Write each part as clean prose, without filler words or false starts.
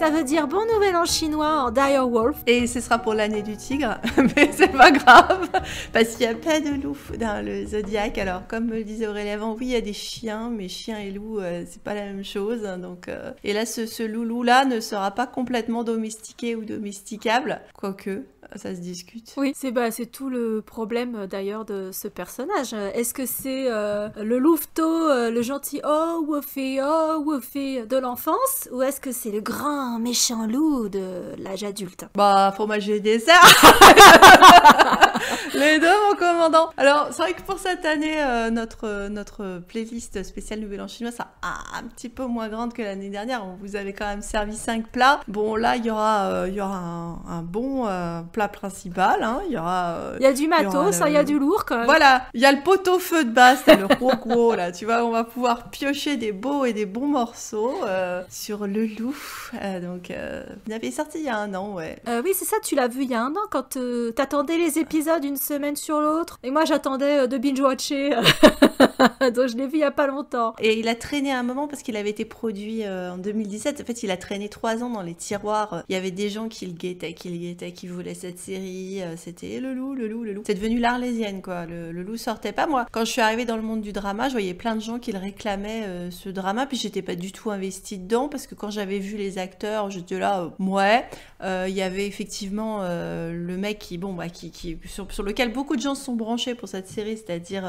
Ça veut dire bon nouvel an chinois en dire wolf. Et ce sera pour l'année du tigre, mais c'est pas grave, parce qu'il y a pas de loup dans le zodiaque. Alors, comme me le disait Aurélie avant, oui, il y a des chiens, mais chiens et loups, c'est pas la même chose. Donc, et là, ce loulou-là ne sera pas complètement domestiqué ou domesticable, quoique... Ça se discute. Oui, c'est tout le problème d'ailleurs de ce personnage. Est-ce que c'est le louveteau, le gentil Woofy de l'enfance, ou est-ce que c'est le grand méchant loup de l'âge adulte? Bah, fromager et dessert. Les deux, mon commandant. Alors, c'est vrai que pour cette année, notre playlist spéciale Nouvel An chinois sera un petit peu moins grande que l'année dernière. On vous avait quand même servi 5 plats. Bon, là, il y aura un bon plat principal. Hein. Il y a du matos, il y a du lourd quand même. Voilà, il y a le pot-au-feu de base, c'est le gros là. Tu vois, on va pouvoir piocher des beaux et des bons morceaux sur le loup. Donc, vous avez sorti il y a un an, ouais. Oui, c'est ça, tu l'as vu il y a un an quand t'attendais les épisodes une semaine sur l'autre. Et moi, j'attendais de binge-watcher. Donc, je l'ai vu il y a pas longtemps. Et il a traîné un moment parce qu'il avait été produit en 2017. En fait, il a traîné 3 ans dans les tiroirs. Il y avait des gens qui le guettaient, qui voulaient cette série. C'était le loup. C'est devenu l'Arlésienne, quoi. Le loup sortait pas. Moi, quand je suis arrivée dans le monde du drama, je voyais plein de gens qui le réclamaient, ce drama. Puis j'étais pas du tout investie dedans parce que quand j'avais vu les acteurs, j'étais là, ouais. Il y avait effectivement le mec qui sur lequel beaucoup de gens se sont branchés pour cette série, c'est-à-dire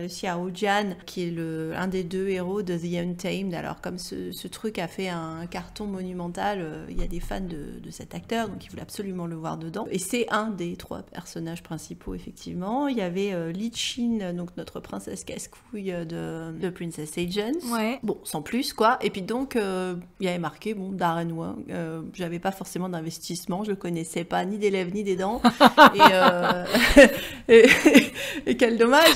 Xiao Jian, qui est un des 2 héros de The Untamed. Alors comme ce truc a fait un carton monumental, il y a des fans de cet acteur, donc ils voulaient absolument le voir dedans. Et c'est un des 3 personnages principaux, effectivement. Il y avait Li Qin, donc notre princesse casse-couille de Princess Agents. Ouais. Bon, sans plus, quoi. Et puis donc, il y avait marqué, Darren Wang. J'avais pas forcément d'investissement, je le connaissais pas, ni des lèvres, ni des dents. Et quel dommage.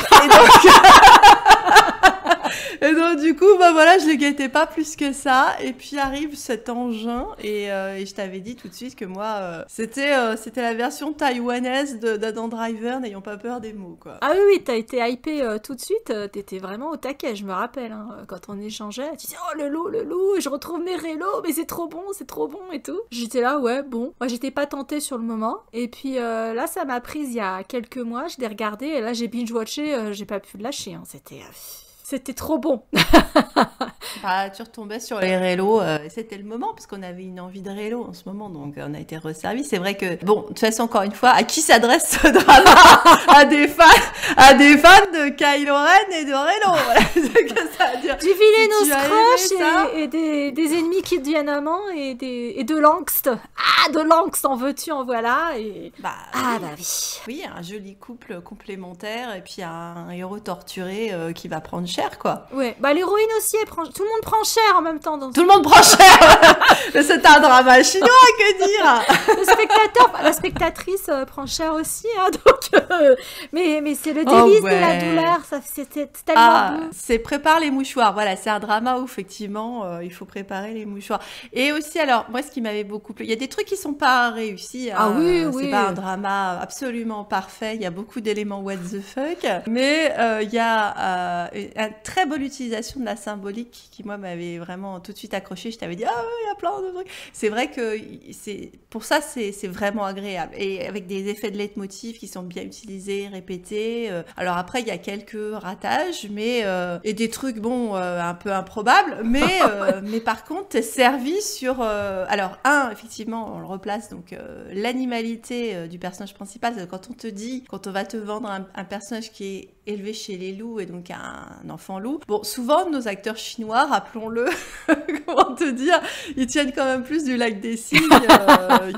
Et donc du coup, voilà, je les guettais pas plus que ça. Et puis arrive cet engin et je t'avais dit tout de suite que moi, c'était la version taïwanaise d'Adam Driver, n'ayant pas peur des mots, quoi. Ah oui, t'as été hypée tout de suite. T'étais vraiment au taquet, je me rappelle. Hein, quand on échangeait, tu disais oh le loup, je retrouve mes rélos, mais c'est trop bon et tout. J'étais là, ouais, bon. Moi, j'étais pas tentée sur le moment. Et puis là, ça m'a prise il y a quelques mois. Je l'ai regardé et là, j'ai binge-watché. J'ai pas pu le lâcher. Hein, C'était trop bon. Bah, tu retombais sur les rélos, c'était le moment, parce qu'on avait une envie de rélo en ce moment, donc on a été resservis. C'est vrai que, bon, de toute façon, encore une fois, à qui s'adresse ce drama? à des fans de Kylo Ren et de Relo. Voilà, c'est ce que ça veut dire. Du vilain crush et des ennemis qui deviennent amants et de l'angst. Ah, de l'angst, en veux-tu, en voilà. Et... Bah oui. Oui, un joli couple complémentaire et puis un héros torturé qui va prendre cher, quoi. Ouais, bah l'héroïne aussi, tout le monde prend cher en même temps. Tout le monde prend cher. C'est un drama chinois, que dire. La spectatrice prend cher aussi, hein, donc. Mais c'est le délice de la douleur, c'est tellement bon. C'est prépare les mouchoirs. Voilà, c'est un drama où effectivement il faut préparer les mouchoirs. Et aussi, alors moi, ce qui m'avait beaucoup plu, il y a des trucs qui sont pas réussis. Hein. Ah oui. C'est pas un drama absolument parfait. Il y a beaucoup d'éléments what the fuck, mais il y a une très bonne utilisation de la symbolique qui moi m'avait vraiment tout de suite accroché. Je t'avais dit il y a plein de trucs. C'est vrai que pour ça c'est vraiment agréable et avec des effets de leitmotiv qui sont bien utilisés, répétés. Alors après il y a quelques ratages, mais et des trucs un peu improbables, mais par contre t'es servi sur alors effectivement on le replace donc l'animalité du personnage principal. C'est quand on va te vendre un personnage qui est élevé chez les loups et donc un enfant loup. Bon, souvent nos acteurs chinois, rappelons-le, comment te dire, ils tiennent quand même plus du lac des cygnes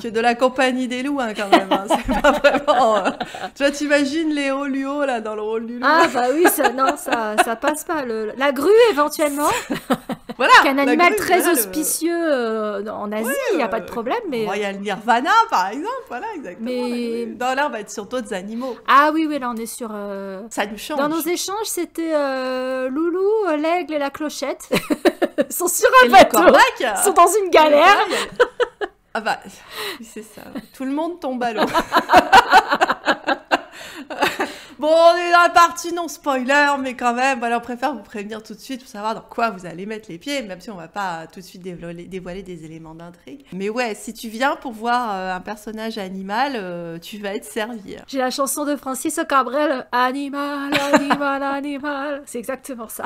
que de la compagnie des loups, hein, quand même. Hein. C'est pas vraiment. Tu vois, t'imagines Léo Luo là dans le rôle du loup. Ah bah oui, ça passe pas. La grue éventuellement. Voilà. C'est un animal très auspicieux en Asie, il n'y a pas de problème. Mais Royal Nirvana, par exemple, voilà, exactement. Mais... Non, là, on va être sur d'autres animaux. Ah oui, là, on est sur... Ça nous change. Dans nos échanges, c'était Loulou, l'aigle et la clochette. Ils sont sur un bateau. Ils sont dans une galère. Ah bah, c'est ça. Tout le monde tombe à l'eau. Bon, on est dans la partie non spoiler, mais quand même, voilà, on préfère vous prévenir tout de suite pour savoir dans quoi vous allez mettre les pieds, même si on va pas tout de suite dévoiler des éléments d'intrigue. Mais ouais, si tu viens pour voir un personnage animal, tu vas être servi. J'ai la chanson de Francis Cabrel, Animal, animal, animal. C'est exactement ça.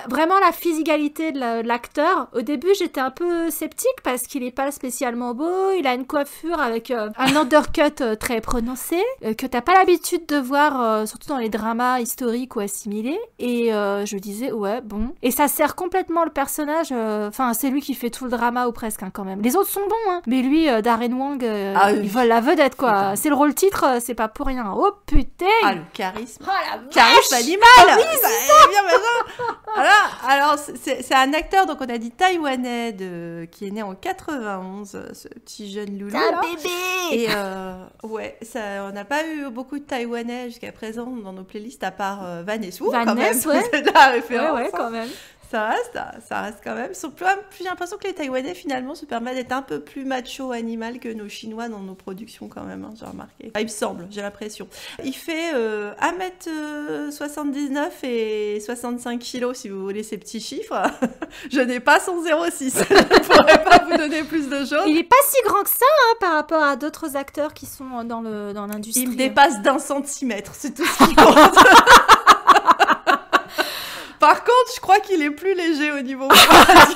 Vraiment la physicalité de l'acteur. Au début, j'étais un peu sceptique parce qu'il est pas spécialement beau. Il a une coiffure avec un undercut très prononcé que t'as pas l'habitude de voir, surtout dans les dramas historiques ou assimilés. Et je disais ouais bon. Et ça sert complètement le personnage. Enfin, c'est lui qui fait tout le drama ou presque quand même. Les autres sont bons, hein. Mais lui, Darren Wang, il vole la vedette quoi. C'est le rôle titre, c'est pas pour rien. Oh putain. Ah le charisme. Oh la vache. Charisme animal. Ah, oui, bien maintenant. Voilà. Alors c'est un acteur, donc on a dit taïwanais qui est né en 91, ce petit jeune loulou. C'est un là. bébé. Et ouais, on n'a pas eu beaucoup de taïwanais jusqu'à présent dans nos playlists à part Vanessa. Quand même. Ouais. C'est de la référence. Ouais, quand même. Ça reste quand même. J'ai l'impression que les Taïwanais, finalement, se permettent d'être un peu plus macho animal que nos Chinois dans nos productions, quand même, hein, j'ai remarqué. Enfin, il me semble, j'ai l'impression. Il fait 1m79 et 65 kg, si vous voulez ces petits chiffres. Je n'ai pas son 0,6. Je ne pourrais pas vous donner plus de choses. Il est pas si grand que ça, hein, par rapport à d'autres acteurs qui sont dans l'industrie. Il me dépasse d'1 centimètre, c'est tout ce qui compte. Par contre, je crois qu'il est plus léger au niveau ce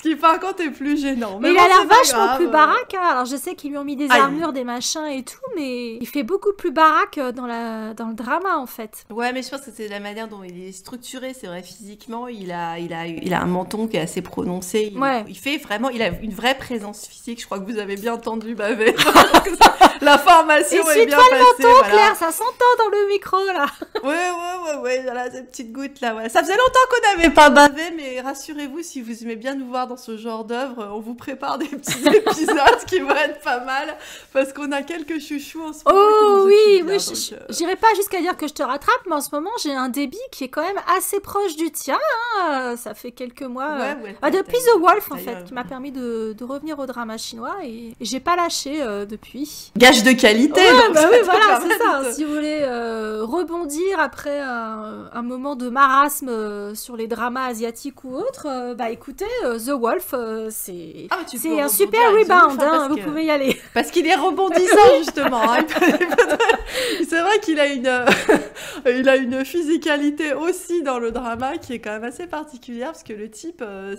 qui par contre est plus gênant. Mais il a l'air vachement plus baraque. Hein. Alors je sais qu'ils lui ont mis des armures, des machins et tout, mais il fait beaucoup plus baraque dans le drama en fait. Ouais, mais je pense que c'est la manière dont il est structuré. C'est vrai, physiquement, il a un menton qui est assez prononcé. Il fait vraiment, il a une vraie présence physique. Je crois que vous avez bien entendu baver. La formation est bien passée. Essuie-toi le menton, voilà. Claire, ça s'entend dans le micro là. Ouais, voilà, ces petites gouttes là. Voilà. Ça faisait longtemps qu'on n'avait pas bavé, mais rassurez-vous, si vous aimez bien nous voir dans ce genre d'œuvre, on vous prépare des petits épisodes qui vont être pas mal, parce qu'on a quelques chouchous en ce moment. Oh oui, j'irai pas jusqu'à dire que je te rattrape, mais en ce moment j'ai un débit qui est quand même assez proche du tien. Hein. Ça fait quelques mois. Depuis The Wolf en fait, qui m'a permis de revenir au drama chinois et j'ai pas lâché depuis. Gage de qualité. Ouais, bah oui, voilà, c'est ça. Si vous voulez rebondir après un moment de marasme sur les dramas asiatiques ou autres, bah écoutez, The Wolf, c'est un super rebound, hein, vous pouvez y aller. Parce qu'il est rebondissant, justement. Hein. C'est vrai qu'il a une physicalité aussi dans le drama qui est quand même assez particulière, parce que le type, je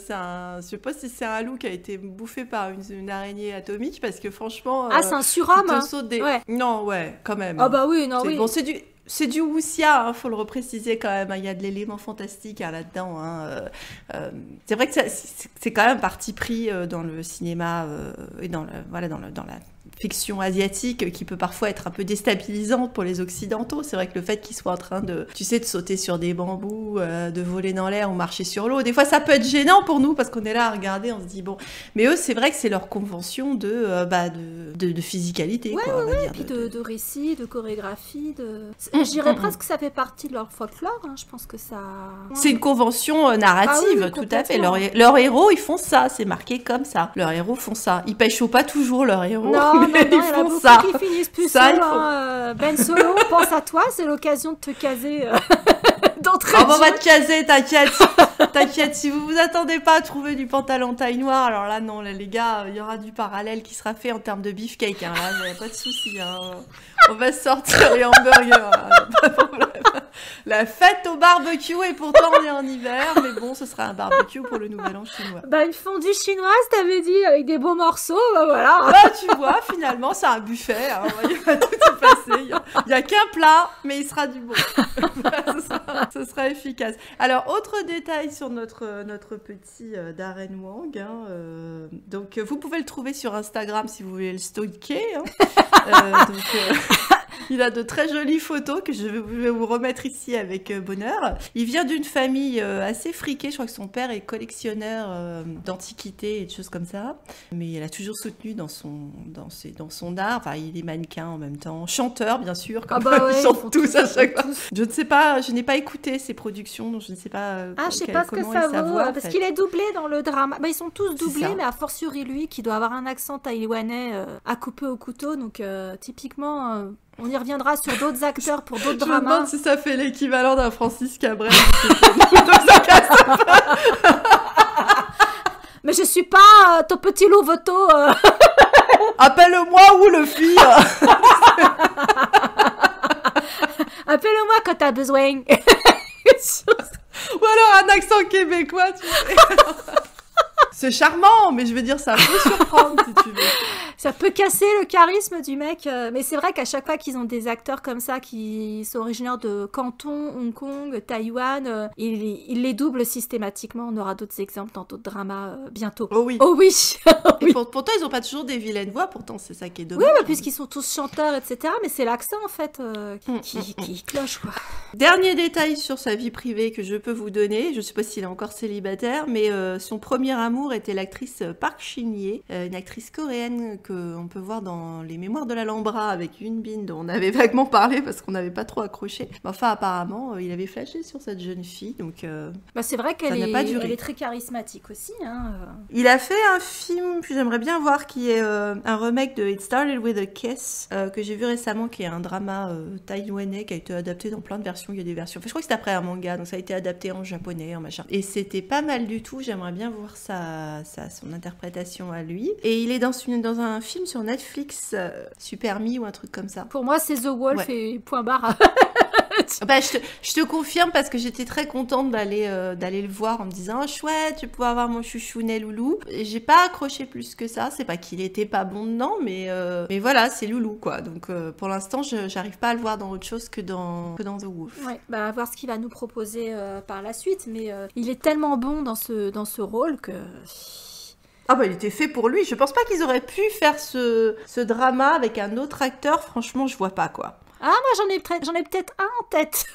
sais pas si c'est un loup qui a été bouffé par une araignée atomique, parce que franchement... c'est un surhomme, hein. Ouais. Non, ouais, quand même. Ah bah oui, non, oui. Bon, c'est du wuxia, hein, faut le repréciser quand même. Il y a de l'élément fantastique là-dedans. Hein. C'est vrai que c'est quand même parti pris dans le cinéma et dans la fiction asiatique qui peut parfois être un peu déstabilisante pour les occidentaux. C'est vrai que le fait qu'ils soient en train de sauter sur des bambous, de voler dans l'air ou marcher sur l'eau, des fois ça peut être gênant pour nous parce qu'on est là à regarder, on se dit bon. Mais eux, c'est vrai que c'est leur convention de physicalité. Ouais, quoi, on va dire, et puis de récits, de chorégraphie, je dirais presque que ça fait partie de leur folklore. Hein. Je pense que ça. C'est une convention narrative, tout à fait. Leurs héros, ils font ça. C'est marqué comme ça. Leurs héros font ça. Ils pêchent pas toujours leurs héros. Non, mais ils font ça. Qui finissent plus seuls. Ben Solo, pense à toi. C'est l'occasion de te caser d'entrée. On va te caser, t'inquiète. T'inquiète. Si vous vous attendez pas à trouver du pantalon taille noire, alors là, non, là, les gars, il y aura du parallèle qui sera fait en termes de beefcake. Hein. Là, il n'y a pas de souci. Hein. On va sortir les hamburgers. Hein. Pas de problème. La fête au barbecue, et pourtant on est en hiver, mais bon, ce sera un barbecue pour le nouvel an chinois. Bah, une fondue chinoise, t'avais dit, avec des beaux morceaux, bah voilà. Bah, tu vois, finalement, c'est un buffet. Hein. Il va tout se passer. Il n'y a qu'un plat, mais il sera du bon. Ce sera efficace. Alors, autre détail sur notre petit Darren Wang. Hein, donc, vous pouvez le trouver sur Instagram si vous voulez le stalker. Hein. Il a de très jolies photos que je vais vous remettre ici avec bonheur. Il vient d'une famille assez friquée. Je crois que son père est collectionneur d'antiquités et de choses comme ça. Mais il a toujours soutenu dans son art. Enfin, il est mannequin en même temps. Chanteur, bien sûr. Comme ils chantent tous à chaque fois. Je ne sais pas, je n'ai pas écouté ses productions, donc je ne sais pas je sais pas ce que ça vaut. Parce qu'il est doublé dans le drama. Bah, ils sont tous doublés, mais a fortiori lui, qui doit avoir un accent taïwanais à couper au couteau. Donc, typiquement... On y reviendra sur d'autres acteurs pour d'autres Je me dramas. demande si ça fait l'équivalent d'un Francis Cabrel. Donc ça casse pas. Mais je suis pas ton petit louveteau. Appelle-moi ou le fille. Appelle-moi quand t'as besoin. Ou alors un accent québécois, tu sais. C'est charmant, mais je veux dire, ça peut surprendre si tu veux. Ça peut casser le charisme du mec. Mais c'est vrai qu'à chaque fois qu'ils ont des acteurs comme ça qui sont originaires de Canton, Hong Kong, Taïwan, ils les doublent systématiquement. On aura d'autres exemples dans d'autres dramas bientôt. Oh oui. Oh oui. Et pourtant, ils ont pas toujours des vilaines voix, pourtant, c'est ça qui est dommage. Oui, bah, puisqu'ils sont tous chanteurs, etc. Mais c'est l'accent, en fait, qui cloche, quoi. Dernier détail sur sa vie privée que je peux vous donner, je sais pas s'il est encore célibataire, mais son premier amour était l'actrice Park Shin-hye, une actrice coréenne qu'on peut voir dans Les Mémoires de l'Alhambra avec Yoon Bin, dont on avait vaguement parlé parce qu'on n'avait pas trop accroché. Mais enfin, apparemment, il avait flashé sur cette jeune fille, donc bah, c'est vrai qu'elle n'a pas duré. elle est très charismatique aussi. Hein. Il a fait un film que j'aimerais bien voir, qui est un remake de It Started With a Kiss, que j'ai vu récemment, qui est un drama taïwanais qui a été adapté dans plein de versions. Il y a des versions. Enfin, je crois que c'est après un manga, donc ça a été adapté en japonais, en machin. Et c'était pas mal du tout. J'aimerais bien voir son interprétation à lui. Et il est dans un film sur Netflix, Super Me ou un truc comme ça. Pour moi, c'est The Wolf et point barre. Bah, je te confirme parce que j'étais très contente d'aller le voir en me disant oh, chouette, tu peux avoir mon chouchounet loulou. Et j'ai pas accroché plus que ça. C'est pas qu'il était pas bon dedans, mais voilà, c'est loulou quoi. Donc pour l'instant, j'arrive pas à le voir dans autre chose que dans The Wolf. Ouais, bah à voir ce qu'il va nous proposer par la suite. Mais il est tellement bon dans ce rôle que. Ah bah il était fait pour lui. Je pense pas qu'ils auraient pu faire ce drama avec un autre acteur. Franchement, je vois pas quoi. Ah, moi j'en ai peut-être un en tête.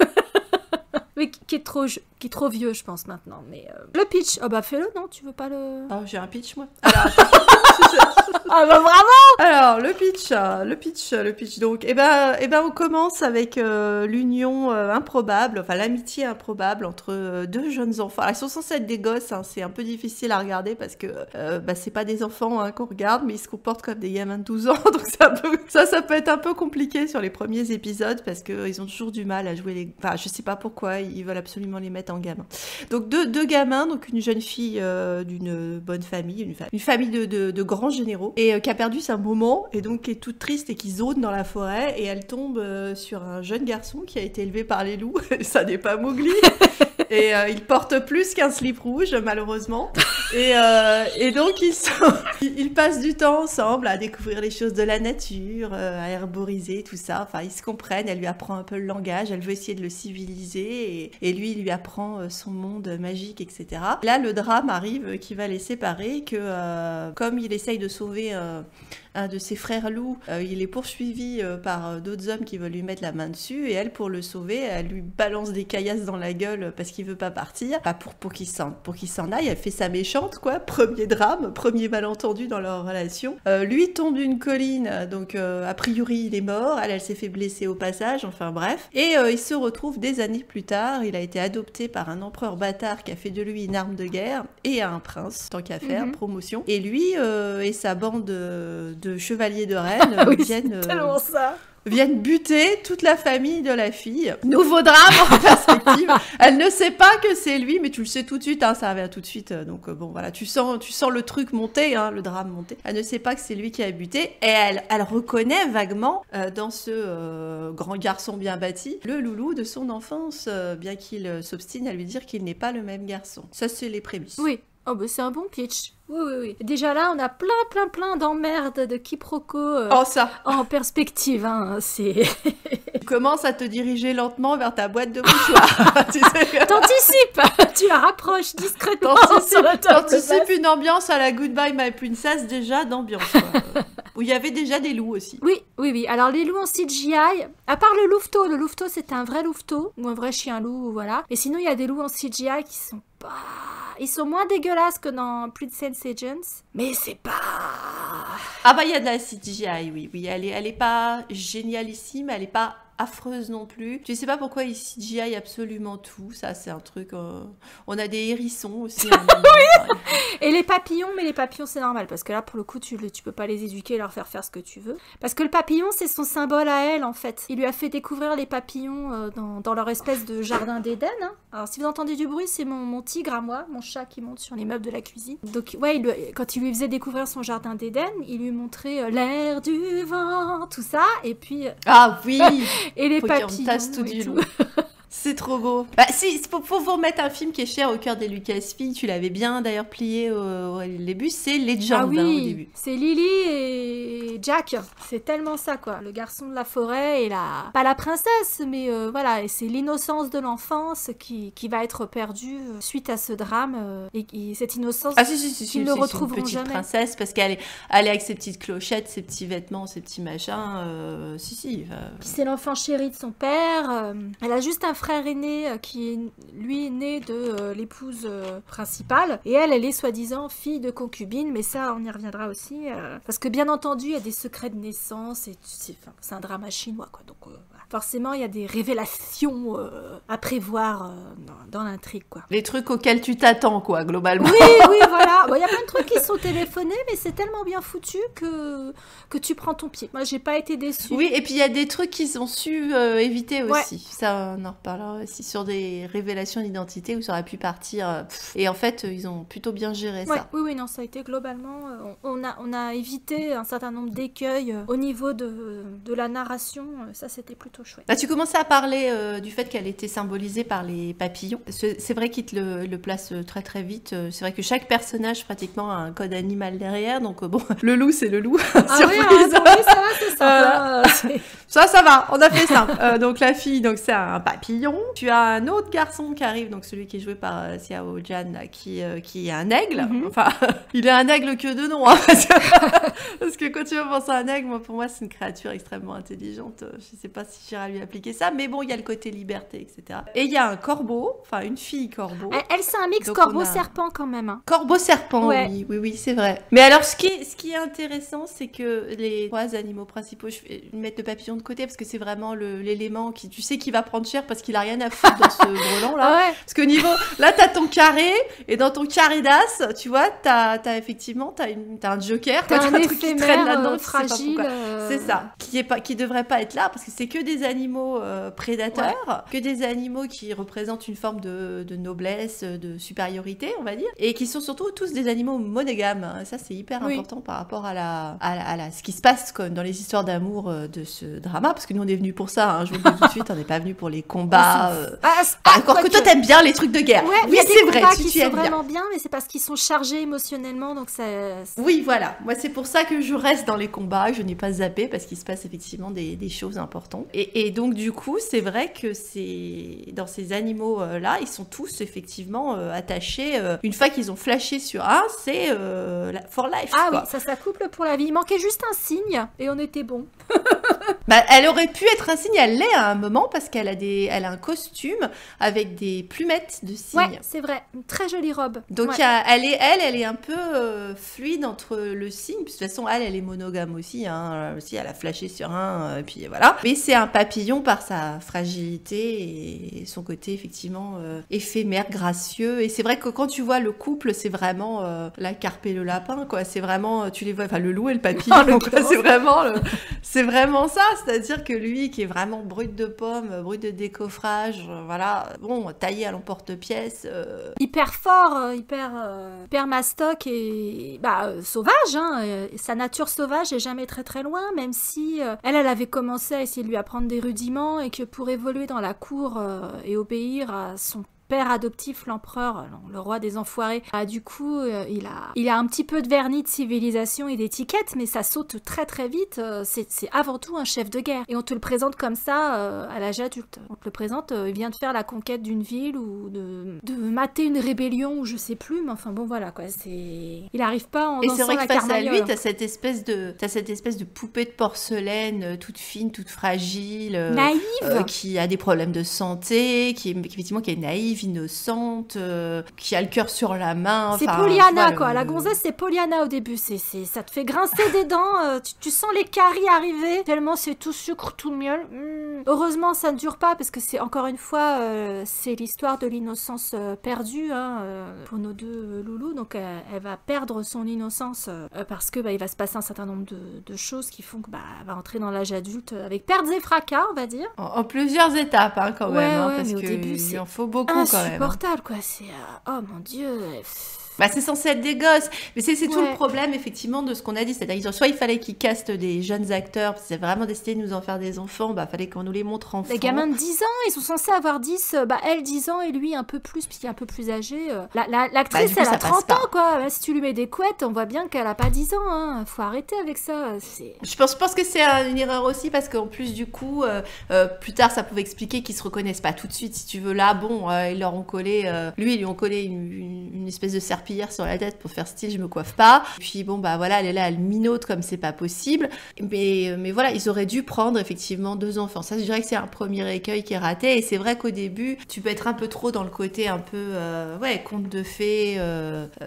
Mais qui est trop vieux, je pense, maintenant. Mais le pitch, oh bah fais-le, non? Tu veux pas le... Ah, j'ai un pitch, moi. Alors, ah bah vraiment. Alors, le pitch. Donc, eh ben, on commence avec l'union improbable, enfin l'amitié improbable entre deux jeunes enfants. Alors, ils sont censés être des gosses, hein, c'est un peu difficile à regarder parce que c'est pas des enfants hein, qu'on regarde, mais ils se comportent comme des gamins de 12 ans. Donc, ça peut être un peu compliqué sur les premiers épisodes parce qu'ils ont toujours du mal à jouer les... Enfin, je sais pas pourquoi, ils veulent absolument les mettre en gamins. Donc, deux gamins, donc une jeune fille d'une bonne famille, une famille de grands généraux, et qui a perdu sa maman, et donc qui est toute triste et qui zone dans la forêt, et elle tombe sur un jeune garçon qui a été élevé par les loups, ça n'est pas Mowgli, et il porte plus qu'un slip rouge, malheureusement, et donc ils passent du temps ensemble à découvrir les choses de la nature, à herboriser, tout ça, enfin ils se comprennent, elle lui apprend un peu le langage, elle veut essayer de le civiliser, et lui il lui apprend son monde magique, etc. Là le drame arrive qui va les séparer, que comme il essaye de sauver un de ses frères loups, il est poursuivi par d'autres hommes qui veulent lui mettre la main dessus, et elle, pour le sauver, elle lui balance des caillasses dans la gueule parce qu'il veut pas partir, enfin, pour qu'il s'en aille. Elle fait sa méchante, quoi. Premier drame, premier malentendu dans leur relation. Lui tombe d'une colline, donc a priori il est mort, elle s'est fait blesser au passage, enfin bref. Et il se retrouve des années plus tard, il a été adopté par un empereur bâtard qui a fait de lui une arme de guerre, et un prince, tant qu'à faire, promotion. Et lui et sa bande de chevaliers de reine viennent buter toute la famille de la fille. Nouveau drame en perspective. Elle ne sait pas que c'est lui, mais tu le sais tout de suite, hein, ça revient tout de suite. Donc bon, voilà, tu sens le truc monter, hein, le drame monter. Elle ne sait pas que c'est lui qui a buté, et elle reconnaît vaguement dans ce grand garçon bien bâti le loulou de son enfance, bien qu'il s'obstine à lui dire qu'il n'est pas le même garçon. Ça, c'est les prémices. Oui. Oh bah c'est un bon pitch. Oui. Déjà là, on a plein d'emmerdes, de quiproquos en perspective. Hein. Tu commences à te diriger lentement vers ta boîte de mouchoirs. T'anticipes. Tu la rapproches discrètement sur la table. T'anticipes une ambiance à la Goodbye My Princess, déjà d'ambiance. Où il y avait déjà des loups aussi. Oui. Alors les loups en CGI, à part le louveteau c'était un vrai louveteau, ou un vrai chien-loup, voilà. Et sinon, il y a des loups en CGI qui sont pas... Ils sont moins dégueulasses que dans Princess Agents, mais c'est pas... Ah bah il y a de la CGI, oui. Elle est pas génialissime, elle est pas affreuse non plus. Je sais pas pourquoi ils CGI absolument tout. Ça, c'est un truc... On a des hérissons aussi. Et les papillons, mais les papillons, c'est normal. Parce que là, pour le coup, tu peux pas les éduquer et leur faire faire ce que tu veux. Parce que le papillon, c'est son symbole à elle, en fait. Il lui a fait découvrir les papillons dans leur espèce de jardin d'Éden. Hein. Alors, si vous entendez du bruit, c'est mon tigre à moi, mon chat qui monte sur les meubles de la cuisine. Donc, ouais, quand il lui faisait découvrir son jardin d'Éden, il lui montrait l'air du vent, tout ça. Et puis... Ah oui. Et les Faut papillons tasse tout et du tout. lot. C'est trop beau. Bah si, faut vous remettre un film qui est cher au cœur des Lucasfilms. Tu l'avais bien d'ailleurs plié au début. C'est Legend Ah oui, au début. c'est Lily et Jack. C'est tellement ça, quoi. Le garçon de la forêt et pas la princesse, mais voilà. Et c'est l'innocence de l'enfance qui va être perdue suite à ce drame. Et cette innocence qu'ils ne retrouveront une petite jamais. princesse parce qu'elle est avec ses petites clochettes, ses petits vêtements, ses petits machins. Puis c'est l'enfant chéri de son père. Elle a juste un frère aîné qui est lui né de l'épouse principale et elle est soi-disant fille de concubine, mais ça on y reviendra aussi parce que bien entendu il y a des secrets de naissance et c'est un drama chinois quoi, donc voilà. Forcément il y a des révélations à prévoir dans l'intrigue quoi. Les trucs auxquels tu t'attends quoi globalement. Oui voilà, bon, y a plein de trucs qui sont téléphonés mais c'est tellement bien foutu que tu prends ton pied. Moi j'ai pas été déçue. Oui et puis il y a des trucs qu'ils ont su éviter aussi. Ouais. Ça on en reparlera aussi sur des révélations d'identité où ça aurait pu partir et en fait ils ont plutôt bien géré ça. Oui non ça a été globalement on a évité un certain nombre d'écueils au niveau de la narration, ça c'était plutôt chouette. Bah, tu commençais à parler du fait qu'elle était symbolisée par les papillons. C'est vrai qu'ils te le placent très très vite. C'est vrai que chaque personnage pratiquement a un code animal derrière, donc bon, le loup c'est le loup. Ah oui, ça va, c'est ça. Ça va, on a fait simple. Donc la fille, donc c'est un papillon. Tu as un autre garçon qui arrive, donc celui qui est joué par Xiao Jian, qui est un aigle. Mm-hmm. Enfin, il est un aigle que de nom. Hein, parce que quand tu vas penser à un aigle, pour moi c'est une créature extrêmement intelligente. Je sais pas si j'irai lui appliquer ça, mais bon, il y a le côté liberté, etc. Et il y a un corbeau, enfin une fille corbeau. Elle c'est un mix corbeau-serpent quand même. Hein. Corbeau-serpent, ouais. oui, c'est vrai. Mais alors, ce qui est intéressant, c'est que les trois animaux principaux, je vais mettre le papillon de côté parce que c'est vraiment l'élément qui, tu sais, qui va prendre cher parce qu'il a rien à foutre dans ce brelan là. Ouais. Parce qu'au niveau, là, t'as ton carré et dans ton carré d'as, tu vois, t'as effectivement, t'as un joker, t'as un truc qui traîne là-dedans, fragile. C'est ça, qui devrait pas être là parce que c'est que des animaux prédateurs, que des animaux qui représentent une forme de noblesse, de supériorité, on va dire, et qui sont surtout tous des animaux monogames. Ça, c'est hyper important par rapport à ce qui se passe dans les histoires d'amour de ce drama, parce que nous on est venus pour ça, hein, je vous le dis tout de suite, on n'est pas venus pour les combats. Encore que toi t'aimes bien les trucs de guerre. Ouais, oui, c'est vrai, tu aimes vraiment bien, mais c'est parce qu'ils sont chargés émotionnellement, donc ça. Oui, voilà. Moi, c'est pour ça que je reste dans les combats, je n'ai pas zappé parce qu'il se passe effectivement des choses importantes. Et donc du coup, c'est vrai que dans ces animaux là, ils sont tous effectivement attachés. Une fois qu'ils ont flashé sur un, c'est for life. Ah quoi. oui, ça s'accouple pour la vie. Il manquait juste un signe et on était bon. Bah, elle aurait pu être un cygne, elle l'est à un moment parce qu'elle a un costume avec des plumettes de cygne. Ouais, c'est vrai, une très jolie robe. Donc ouais. elle est un peu fluide entre le cygne, puis de toute façon elle est monogame aussi, hein, aussi elle a flashé sur un, et puis voilà. Mais c'est un papillon par sa fragilité et son côté effectivement éphémère, gracieux. Et c'est vrai que quand tu vois le couple, c'est vraiment la carpe et le lapin, quoi. C'est vraiment, tu les vois, enfin le loup et le papillon, quoi. C'est vraiment ça. C'est-à-dire que lui, qui est vraiment brut de pomme, brut de décoffrage, voilà, bon, taillé à l'emporte-pièce. Hyper fort, hyper mastoc et sauvage, hein. Sa nature sauvage est jamais très très loin, même si elle avait commencé à essayer de lui apprendre des rudiments et que pour évoluer dans la cour et obéir à son père adoptif, l'empereur, le roi des enfoirés, du coup, il a un petit peu de vernis de civilisation et d'étiquette, mais ça saute très très vite. C'est avant tout un chef de guerre. Et on te le présente comme ça à l'âge adulte. On te le présente, il vient de faire la conquête d'une ville ou de mater une rébellion ou je sais plus, mais enfin bon voilà quoi. Il arrive pas en dansant la carmagnole. Et c'est vrai que face à lui, t'as cette espèce de poupée de porcelaine, toute fine, toute fragile, naïve, qui a des problèmes de santé, qui effectivement qui est naïve, naïve, innocente, qui a le cœur sur la main. C'est Pollyanna, quoi. La gonzesse, c'est Pollyanna au début. Ça te fait grincer des dents. Tu sens les caries arriver. Tellement c'est tout sucre, tout miel. Heureusement, ça ne dure pas parce que c'est encore une fois, c'est l'histoire de l'innocence perdue pour nos deux loulous. Donc, elle va perdre son innocence parce que il va se passer un certain nombre de choses qui font que elle va entrer dans l'âge adulte avec pertes et fracas, on va dire. En plusieurs étapes, quand même, parce mais au début, il en faut beaucoup quand même. Insupportable, quoi. C'est oh mon Dieu. C'est censé être des gosses, mais c'est tout le problème effectivement de ce qu'on a dit, c'est-à-dire soit il fallait qu'ils castent des jeunes acteurs, parce que c'est vraiment décidé de nous en faire des enfants, fallait qu'on nous les montre enfants. Les gamins de 10 ans, ils sont censés avoir 10, elle 10 ans et lui un peu plus, puisqu'il est un peu plus âgé. L'actrice, elle a 30 ans, quoi. Si tu lui mets des couettes, on voit bien qu'elle a pas 10 ans, Faut arrêter avec ça. Je pense que c'est une erreur aussi, parce qu'en plus du coup, plus tard ça pouvait expliquer qu'ils se reconnaissent pas tout de suite, si tu veux. Là, ils leur ont collé, ils lui ont collé une espèce de serpillière sur la tête pour faire style je me coiffe pas, puis elle est là, elle minote comme c'est pas possible, mais voilà, ils auraient dû prendre effectivement 2 enfants. Ça, je dirais que c'est un premier écueil qui est raté, et c'est vrai qu'au début tu peux être un peu trop dans le côté un peu conte de fées,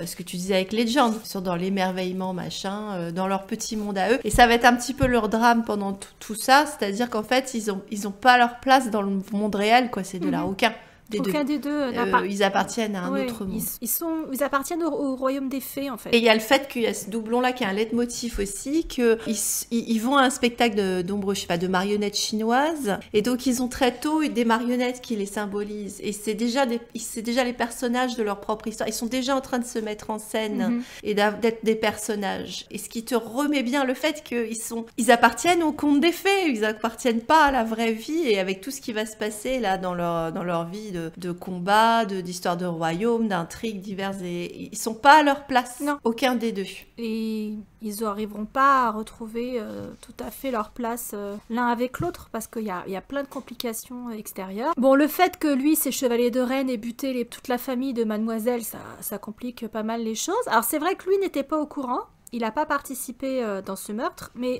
ce que tu disais avec Legend, sur dans l'émerveillement machin, dans leur petit monde à eux, et ça va être un petit peu leur drame pendant tout ça, c'est-à dire qu'en fait ils ont pas leur place dans le monde réel, quoi. C'est de là aucun des deux ils appartiennent à un autre monde. Ils appartiennent au royaume des fées, en fait. Et il y a le fait qu'il y a ce doublon-là qui est un leitmotiv aussi, qu'ils vont à un spectacle d'ombre, je sais pas, de marionnettes chinoises, et donc ils ont très tôt des marionnettes qui les symbolisent, et c'est déjà les personnages de leur propre histoire. Ils sont déjà en train de se mettre en scène et d'être des personnages. Et ce qui te remet bien le fait qu'ils appartiennent au conte des fées, ils appartiennent pas à la vraie vie, et avec tout ce qui va se passer là dans leur vie de combats, d'histoires de royaumes, d'intrigues diverses, et ils sont pas à leur place. Non. Aucun des deux. Et ils n'arriveront pas à retrouver tout à fait leur place l'un avec l'autre, parce qu'il y a plein de complications extérieures. Bon, le fait que lui, ses chevaliers de Rennes, ait buté toute la famille de Mademoiselle, ça complique pas mal les choses. Alors c'est vrai que lui n'était pas au courant. Il n'a pas participé dans ce meurtre, mais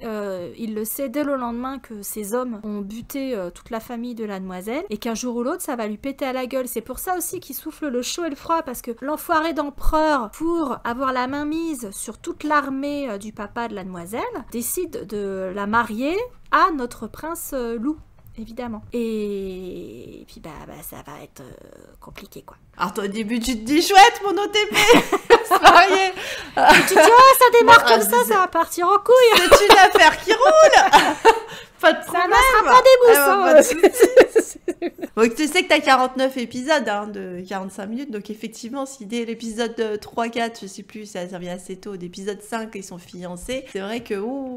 il le sait dès le lendemain que ces hommes ont buté toute la famille de la demoiselle, et qu'un jour ou l'autre, ça va lui péter à la gueule. C'est pour ça aussi qu'il souffle le chaud et le froid, parce que l'enfoiré d'empereur, pour avoir la main mise sur toute l'armée du papa de la demoiselle, décide de la marier à notre prince loup. Évidemment. Et puis ça va être compliqué, quoi. Alors toi, au début, tu te dis chouette, mon OTP, se marier. Tu te dis ça démarre comme ça va partir en couille. C'est une affaire qui roule. Pas de problème. Ça ne sera pas des boussons. Donc tu sais que t'as 49 épisodes de 45 minutes, donc effectivement, si dès l'épisode 3-4, je sais plus, ça revient assez tôt, d'épisode 5, ils sont fiancés, c'est vrai que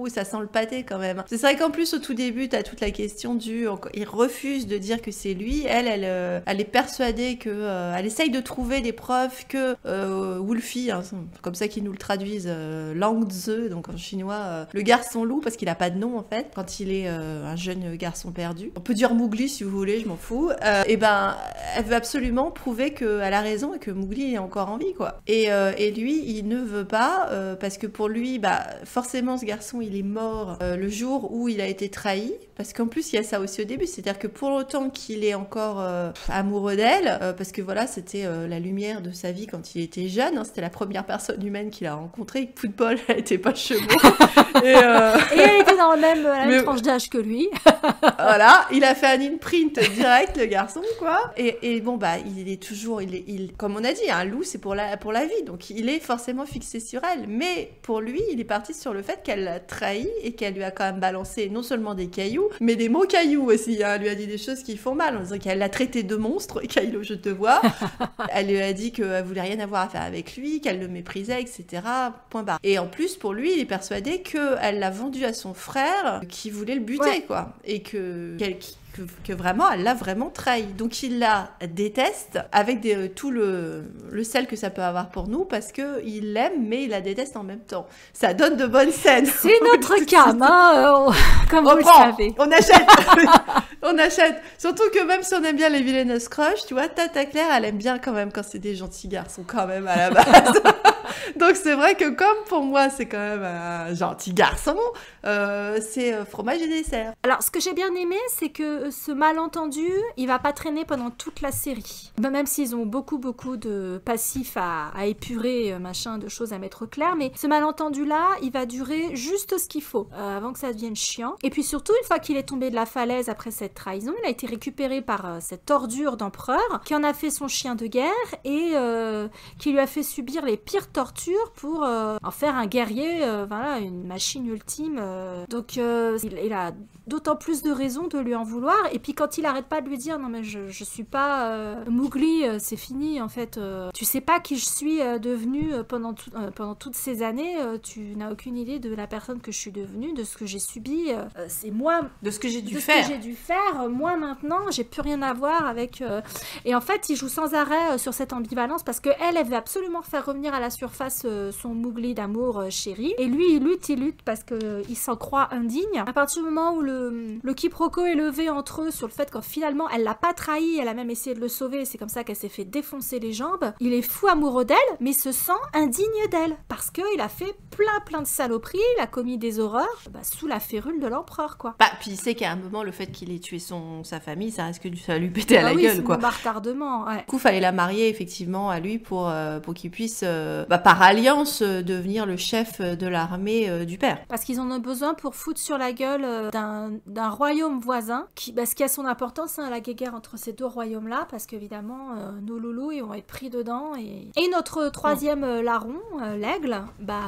ça sent le pâté quand même. C'est vrai qu'en plus, au tout début, t'as toute la question il refuse de dire que c'est lui, elle est persuadée que elle essaye de trouver des preuves que Wolfie, comme ça qu'ils nous le traduisent, Lang Tze, donc en chinois, le garçon loup, parce qu'il a pas de nom en fait, quand il est un jeune garçon perdu. On peut dire Mowgli si vous voulez, je m'en fous. Elle veut absolument prouver qu'elle a raison et que Mowgli est encore en vie, quoi. Et lui, il ne veut pas, parce que pour lui, forcément, ce garçon, il est mort le jour où il a été trahi, parce qu'en plus, il y a ça aussi au début, c'est-à-dire que pour autant qu'il est encore amoureux d'elle, parce que voilà, c'était la lumière de sa vie quand il était jeune, c'était la première personne humaine qu'il a rencontrée, coup de bol, elle était pas chevaux. Et elle était dans la même tranche d'âge que lui. Voilà, il a fait un imprint direct, le garçon, quoi. Et bon, il est toujours, comme on a dit, un loup, c'est pour la vie, donc il est forcément fixé sur elle. Mais pour lui, il est parti sur le fait qu'elle l'a trahi et qu'elle lui a quand même balancé non seulement des cailloux, mais des mots cailloux aussi. Elle lui a dit des choses qui font mal, en disant qu'elle l'a traité de monstre, et Kylo, je te vois. Elle lui a dit qu'elle voulait rien avoir à faire avec lui, qu'elle le méprisait, etc. Point barre. Et en plus, pour lui, il est persuadé qu'elle l'a vendu à son frère, qui voulait le buter, quoi. Et que vraiment, elle l'a vraiment trahi. Donc il la déteste, avec tout le sel que ça peut avoir pour nous, parce qu'il l'aime, mais il la déteste en même temps. Ça donne de bonnes scènes. C'est notre cam, comme vous le savez. On achète. On achète. Surtout que même si on aime bien les villainous crush, tu vois, Tata Claire, elle aime bien quand même quand c'est des gentils garçons, quand même, à la base. Donc c'est vrai que comme pour moi c'est quand même un gentil garçon, c'est fromage et dessert. Alors, ce que j'ai bien aimé, c'est que ce malentendu, il va pas traîner pendant toute la série. Même s'ils ont beaucoup de passifs à épurer, machin, de choses à mettre au clair, mais ce malentendu-là, il va durer juste ce qu'il faut, avant que ça devienne chiant. Et puis surtout, une fois qu'il est tombé de la falaise après cette trahison, il a été récupéré par cette ordure d'empereur, qui en a fait son chien de guerre, et qui lui a fait subir les pires tortures pour en faire un guerrier, voilà, une machine ultime. Donc il a d'autant plus de raisons de lui en vouloir. Et puis quand il arrête pas de lui dire non mais je suis pas Mowgli, c'est fini en fait. Tu sais pas qui je suis devenue pendant toutes ces années. Tu n'as aucune idée de la personne que je suis devenue, de ce que j'ai subi. C'est moi. De ce que j'ai dû faire. Ce que j'ai dû faire. Moi maintenant, j'ai plus rien à voir avec. Et en fait, il joue sans arrêt sur cette ambivalence parce que elle veut absolument faire revenir à la surface son Mowgli d'amour chéri. Et lui, il lutte parce que il s'en croit indigne. À partir du moment où le quiproquo est levé entre eux sur le fait que finalement elle l'a pas trahi, elle a même essayé de le sauver, c'est comme ça qu'elle s'est fait défoncer les jambes, il est fou amoureux d'elle, mais se sent indigne d'elle, parce qu'il a fait plein de saloperies, il a commis des horreurs, sous la férule de l'empereur, quoi. Puis il sait qu'à un moment, le fait qu'il ait tué sa famille, ça risque de lui péter à la gueule, quoi. C'est un retardement, ouais. Du coup, fallait la marier, effectivement, à lui pour qu'il puisse, par alliance, devenir le chef de l'armée du père. Parce qu'ils en ont besoin pour foutre sur la gueule d'un royaume voisin, ce qui a son importance, la guerre entre ces deux royaumes-là, parce qu'évidemment, nos loulous, ils vont être pris dedans. Et notre troisième larron, l'aigle,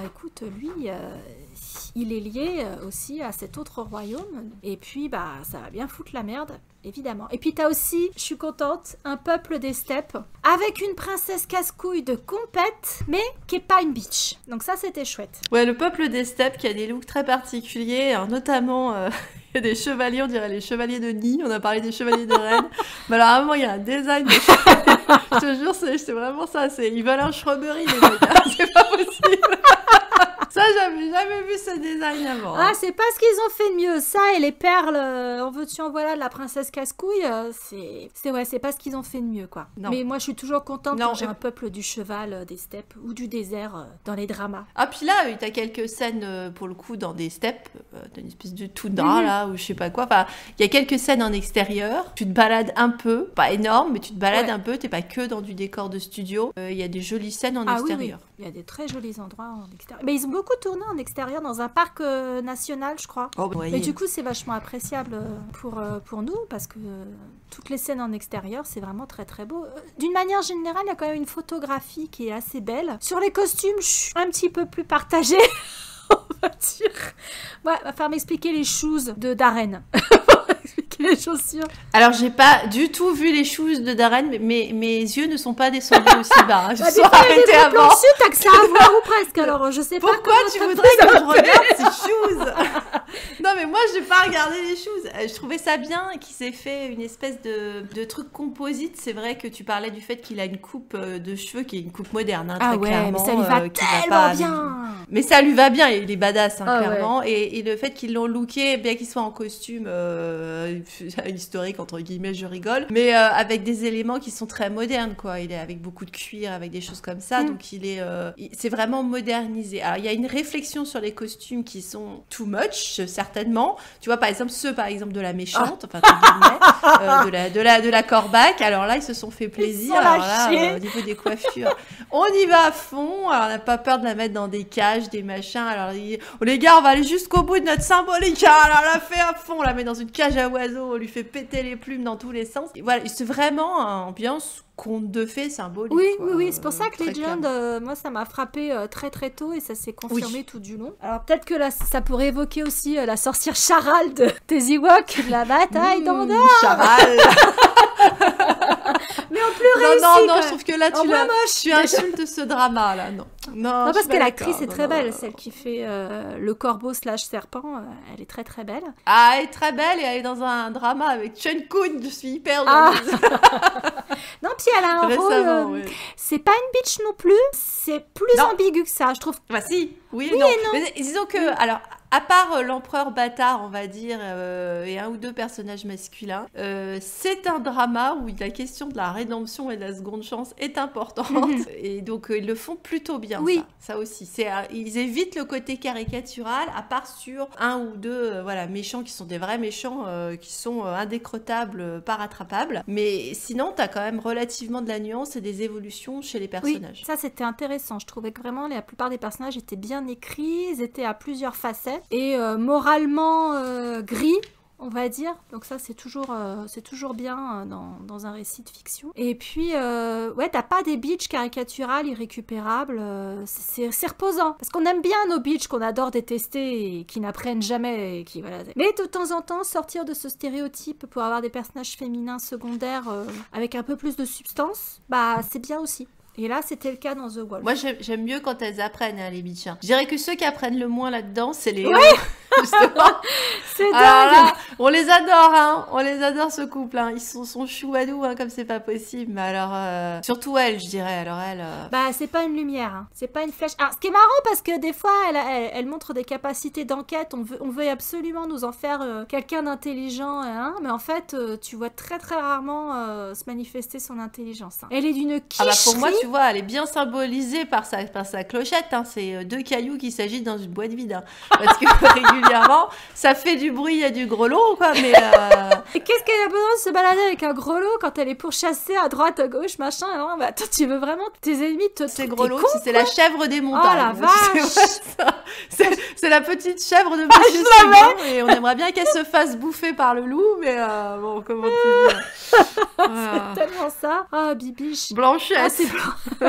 écoute, lui... il est lié aussi à cet autre royaume. Et puis, ça va bien foutre la merde, évidemment. Et puis, t'as aussi, je suis contente, un peuple des steppes avec une princesse casse-couille de compète, mais qui est pas une bitch. Donc ça, c'était chouette. Ouais, le peuple des steppes qui a des looks très particuliers, alors notamment... Il y a des chevaliers, on dirait les chevaliers de Nid, on a parlé des chevaliers de Rennes. Mais alors, à un moment, il y a un design de chevaliers. Je te jure, c'est vraiment ça. Ils veulent un shrubbery, les mecs. Hein. C'est pas possible. Ça, j'avais jamais vu ce design avant. Ah, c'est pas ce qu'ils ont fait de mieux. Ça et les perles, en veux-tu en voilà, de la princesse casse-couille, c'est pas ce qu'ils ont fait de mieux, quoi. Non. Mais moi, je suis toujours contente quand j'ai un peuple du cheval, des steppes ou du désert dans les dramas. Ah, puis là, t'as quelques scènes, pour le coup, dans des steppes, t'as une espèce de toundra, là, ou je sais pas quoi. Enfin, il y a quelques scènes en extérieur. Tu te balades un peu, pas énorme, mais tu te balades un peu. T'es pas que dans du décor de studio. Il y a des jolies scènes en extérieur. Oui. Il y a des très jolis endroits en extérieur. Mais ils ont beaucoup tourné en extérieur dans un parc national, je crois. Mais du coup, c'est vachement appréciable pour nous parce que toutes les scènes en extérieur, c'est vraiment très beau. D'une manière générale, il y a quand même une photographie qui est assez belle. Sur les costumes, je suis un petit peu plus partagée. On va dire. Ouais, va falloir m'expliquer les shoes de Darren. Les chaussures. Alors, j'ai pas du tout vu les shoes de Darren, mais mes yeux ne sont pas descendus aussi bas. Je suis arrêtée avant. T'as que ça à voir ou presque, alors je sais pas. Pourquoi tu voudrais que je regarde ces shoes? Non, mais moi, j'ai pas regardé les shoes. Je trouvais ça bien qu'il s'est fait une espèce de truc composite. C'est vrai que tu parlais du fait qu'il a une coupe de cheveux qui est une coupe moderne, hein, très clairement. Mais ça lui va tellement bien. Mais ça lui va bien, il est badass, clairement. Ouais. Et le fait qu'ils l'ont looké, bien qu'il soit en costume historique, entre guillemets, je rigole, mais avec des éléments qui sont très modernes, quoi. Il est avec beaucoup de cuir, avec des choses comme ça, donc c'est vraiment modernisé. Alors, il y a une réflexion sur les costumes qui sont too much, certainement. Tu vois, par exemple, ceux de la méchante, de la Corbac. Alors là, ils se sont fait plaisir. Alors là, au niveau des coiffures, on y va à fond. Alors, on n'a pas peur de la mettre dans des cages, des machins. Alors, les gars, on va aller jusqu'au bout de notre symbolique. Alors, on la fait à fond, on la met dans une cage à oiseaux, on lui fait péter les plumes dans tous les sens. Et voilà, c'est vraiment une ambiance conte de fées symbolique. Oui, c'est pour ça que Legend, moi, ça m'a frappé très tôt et ça s'est confirmé tout du long. Alors peut-être que là, ça pourrait évoquer aussi la sorcière Charal des Ewoks, la bataille d'Andorre. Charal. Mais en plus réussi. Non, je trouve que là, tu insultes ce drama, là, non. Non, parce que l'actrice est très belle, celle qui fait le corbeau / serpent, elle est très belle. Ah, elle est très belle et elle est dans un drama avec Chen Kun, je suis hyper heureuse. Non, puis elle a un rôle, c'est pas une bitch non plus, c'est plus ambigu que ça, je trouve. Bah si, oui et non. Mais disons que, alors, à part l'empereur bâtard, on va dire, et un ou deux personnages masculins, c'est un drama où la question de la rédemption et de la seconde chance est importante. Et donc, ils le font plutôt bien, Oui. ça aussi. Ils évitent le côté caricatural, à part sur un ou deux voilà, méchants qui sont des vrais méchants, qui sont indécrottables, pas rattrapables. Mais sinon, t'as quand même relativement de la nuance et des évolutions chez les personnages. Oui, ça c'était intéressant. Je trouvais que vraiment la plupart des personnages étaient bien écrits, ils étaient à plusieurs facettes et moralement gris, on va dire. Donc ça c'est toujours bien dans un récit de fiction. Et puis ouais, t'as pas des bitches caricaturales irrécupérables, c'est reposant parce qu'on aime bien nos bitches qu'on adore détester et qui n'apprennent jamais et qui voilà. Mais de temps en temps sortir de ce stéréotype pour avoir des personnages féminins secondaires avec un peu plus de substance, bah c'est bien aussi. Et là, c'était le cas dans The Wolf. Moi, j'aime mieux quand elles apprennent, hein, les bitches. Je dirais que ceux qui apprennent le moins là-dedans, c'est les... Ouais. C'est dingue. Là, on les adore, hein. On les adore, ce couple, hein. Ils sont chouadous, hein, comme c'est pas possible. Mais alors, surtout elle, je dirais. Alors elle... Bah, c'est pas une lumière, hein. C'est pas une flèche. Alors, ce qui est marrant, parce que des fois, elle montre des capacités d'enquête. On veut absolument nous en faire quelqu'un d'intelligent, hein. Mais en fait, tu vois très très rarement se manifester son intelligence. Hein. Elle est d'une quicherie. Ah bah pour moi, tu vois, elle est bien symbolisée par sa clochette. Hein. C'est deux cailloux qui s'agitent dans une boîte vide. Hein. Parce que régulièrement, ça fait du bruit, il y a du grelot, quoi. Mais Et qu'est-ce qu'elle a besoin de se balader avec un grelot quand elle est pourchassée à droite, à gauche, machin. Non, bah, toi, tu veux vraiment que tes ennemis te c'est grelot, c'est la chèvre des montagnes. Oh la vache. C'est la petite chèvre de Monsieur Seguin. Et on aimerait bien qu'elle se fasse bouffer par le loup. Mais bon, comment tu dis C'est tellement ça. Ah, Bibiche. Blanchette. Ah, c'est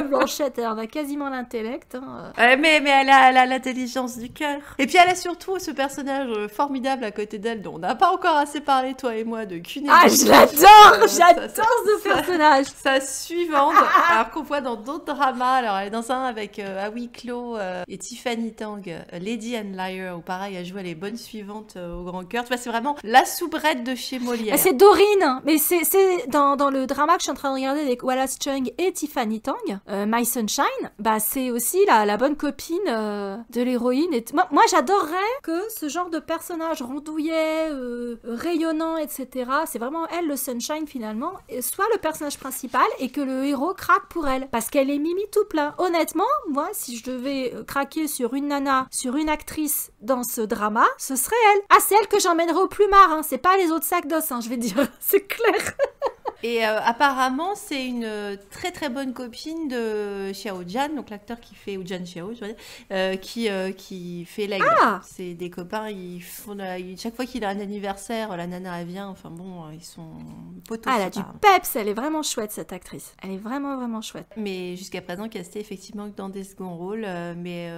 Blanchette, elle en a quasiment l'intellect. Hein. Mais elle a l'intelligence du cœur. Et puis elle a surtout ce personnage formidable à côté d'elle dont on n'a pas encore assez parlé, toi et moi, de Cunégonde. Ah, je l'adore. J'adore ce personnage. Sa suivante, alors qu'on voit dans d'autres dramas. Alors elle est dans un avec Awi Klo et Tiffany Tang, Lady and Liar, où pareil, elle joue les bonnes suivantes au grand cœur. Tu vois, c'est vraiment la soubrette de chez Molière. Ah, c'est Dorine, mais c'est dans le drama que je suis en train de regarder avec Wallace Chung et Tiffany Tang, My Sunshine, bah c'est aussi la bonne copine de l'héroïne. Et moi j'adorerais que ce genre de personnage rondouillet, rayonnant, etc., c'est vraiment elle le Sunshine finalement, soit le personnage principal et que le héros craque pour elle. Parce qu'elle est mimi tout plein. Honnêtement, moi si je devais craquer sur une nana, sur une actrice dans ce drama, ce serait elle. Ah, c'est elle que j'emmènerais au plumard, hein. C'est pas les autres sacs d'os, hein, je vais dire, c'est clair. Et apparemment, c'est une très très bonne copine de Xiao Zhan, donc l'acteur qui fait, ou Zhan Xiao, je veux dire, qui fait l'aigle. Ah. C'est des copains, ils font chaque fois qu'il a un anniversaire, la nana elle vient, enfin bon, ils sont potos. Ah, elle a du peps, elle est vraiment chouette cette actrice. Elle est vraiment vraiment chouette. Mais jusqu'à présent, castée effectivement que dans des seconds rôles, mais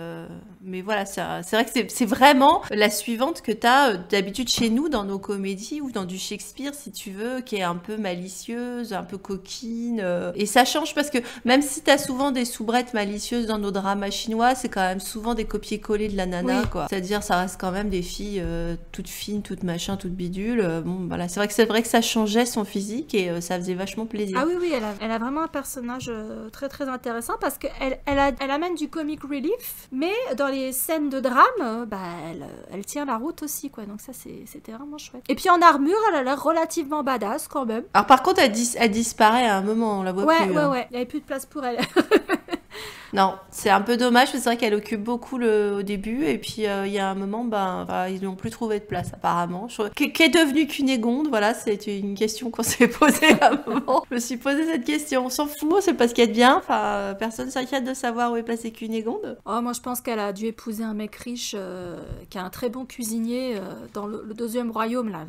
voilà, c'est vrai que c'est vraiment la suivante que t'as d'habitude chez nous dans nos comédies ou dans du Shakespeare, si tu veux, qui est un peu malicieux, un peu coquine, et ça change parce que même si t'as souvent des soubrettes malicieuses dans nos dramas chinois, c'est quand même souvent des copier-coller de la nana, oui. Quoi. C'est-à-dire ça reste quand même des filles toutes fines, toutes machin, toutes bidules. Bon, voilà, c'est vrai que ça changeait son physique et ça faisait vachement plaisir. Ah oui, elle a vraiment un personnage très très intéressant parce qu'elle amène du comic relief, mais dans les scènes de drame, bah elle tient la route aussi, quoi. Donc ça c'était vraiment chouette. Et puis en armure, elle a l'air relativement badass quand même. Alors par contre, elle disparaît à un moment, on la voit plus. Ouais, il n'y avait plus de place pour elle. Non, c'est un peu dommage, parce que c'est vrai qu'elle occupe beaucoup au début, et puis il y a un moment, ils n'ont plus trouvé de place apparemment. Qu'est devenue Cunégonde? Voilà, c'est une question qu'on s'est posée à un moment. Je me suis posé cette question, on s'en fout, c'est pas ce qu'il y a de bien, enfin, personne s'inquiète de savoir où est passée Cunégonde. Oh, moi je pense qu'elle a dû épouser un mec riche qui est un très bon cuisinier dans le deuxième royaume, là.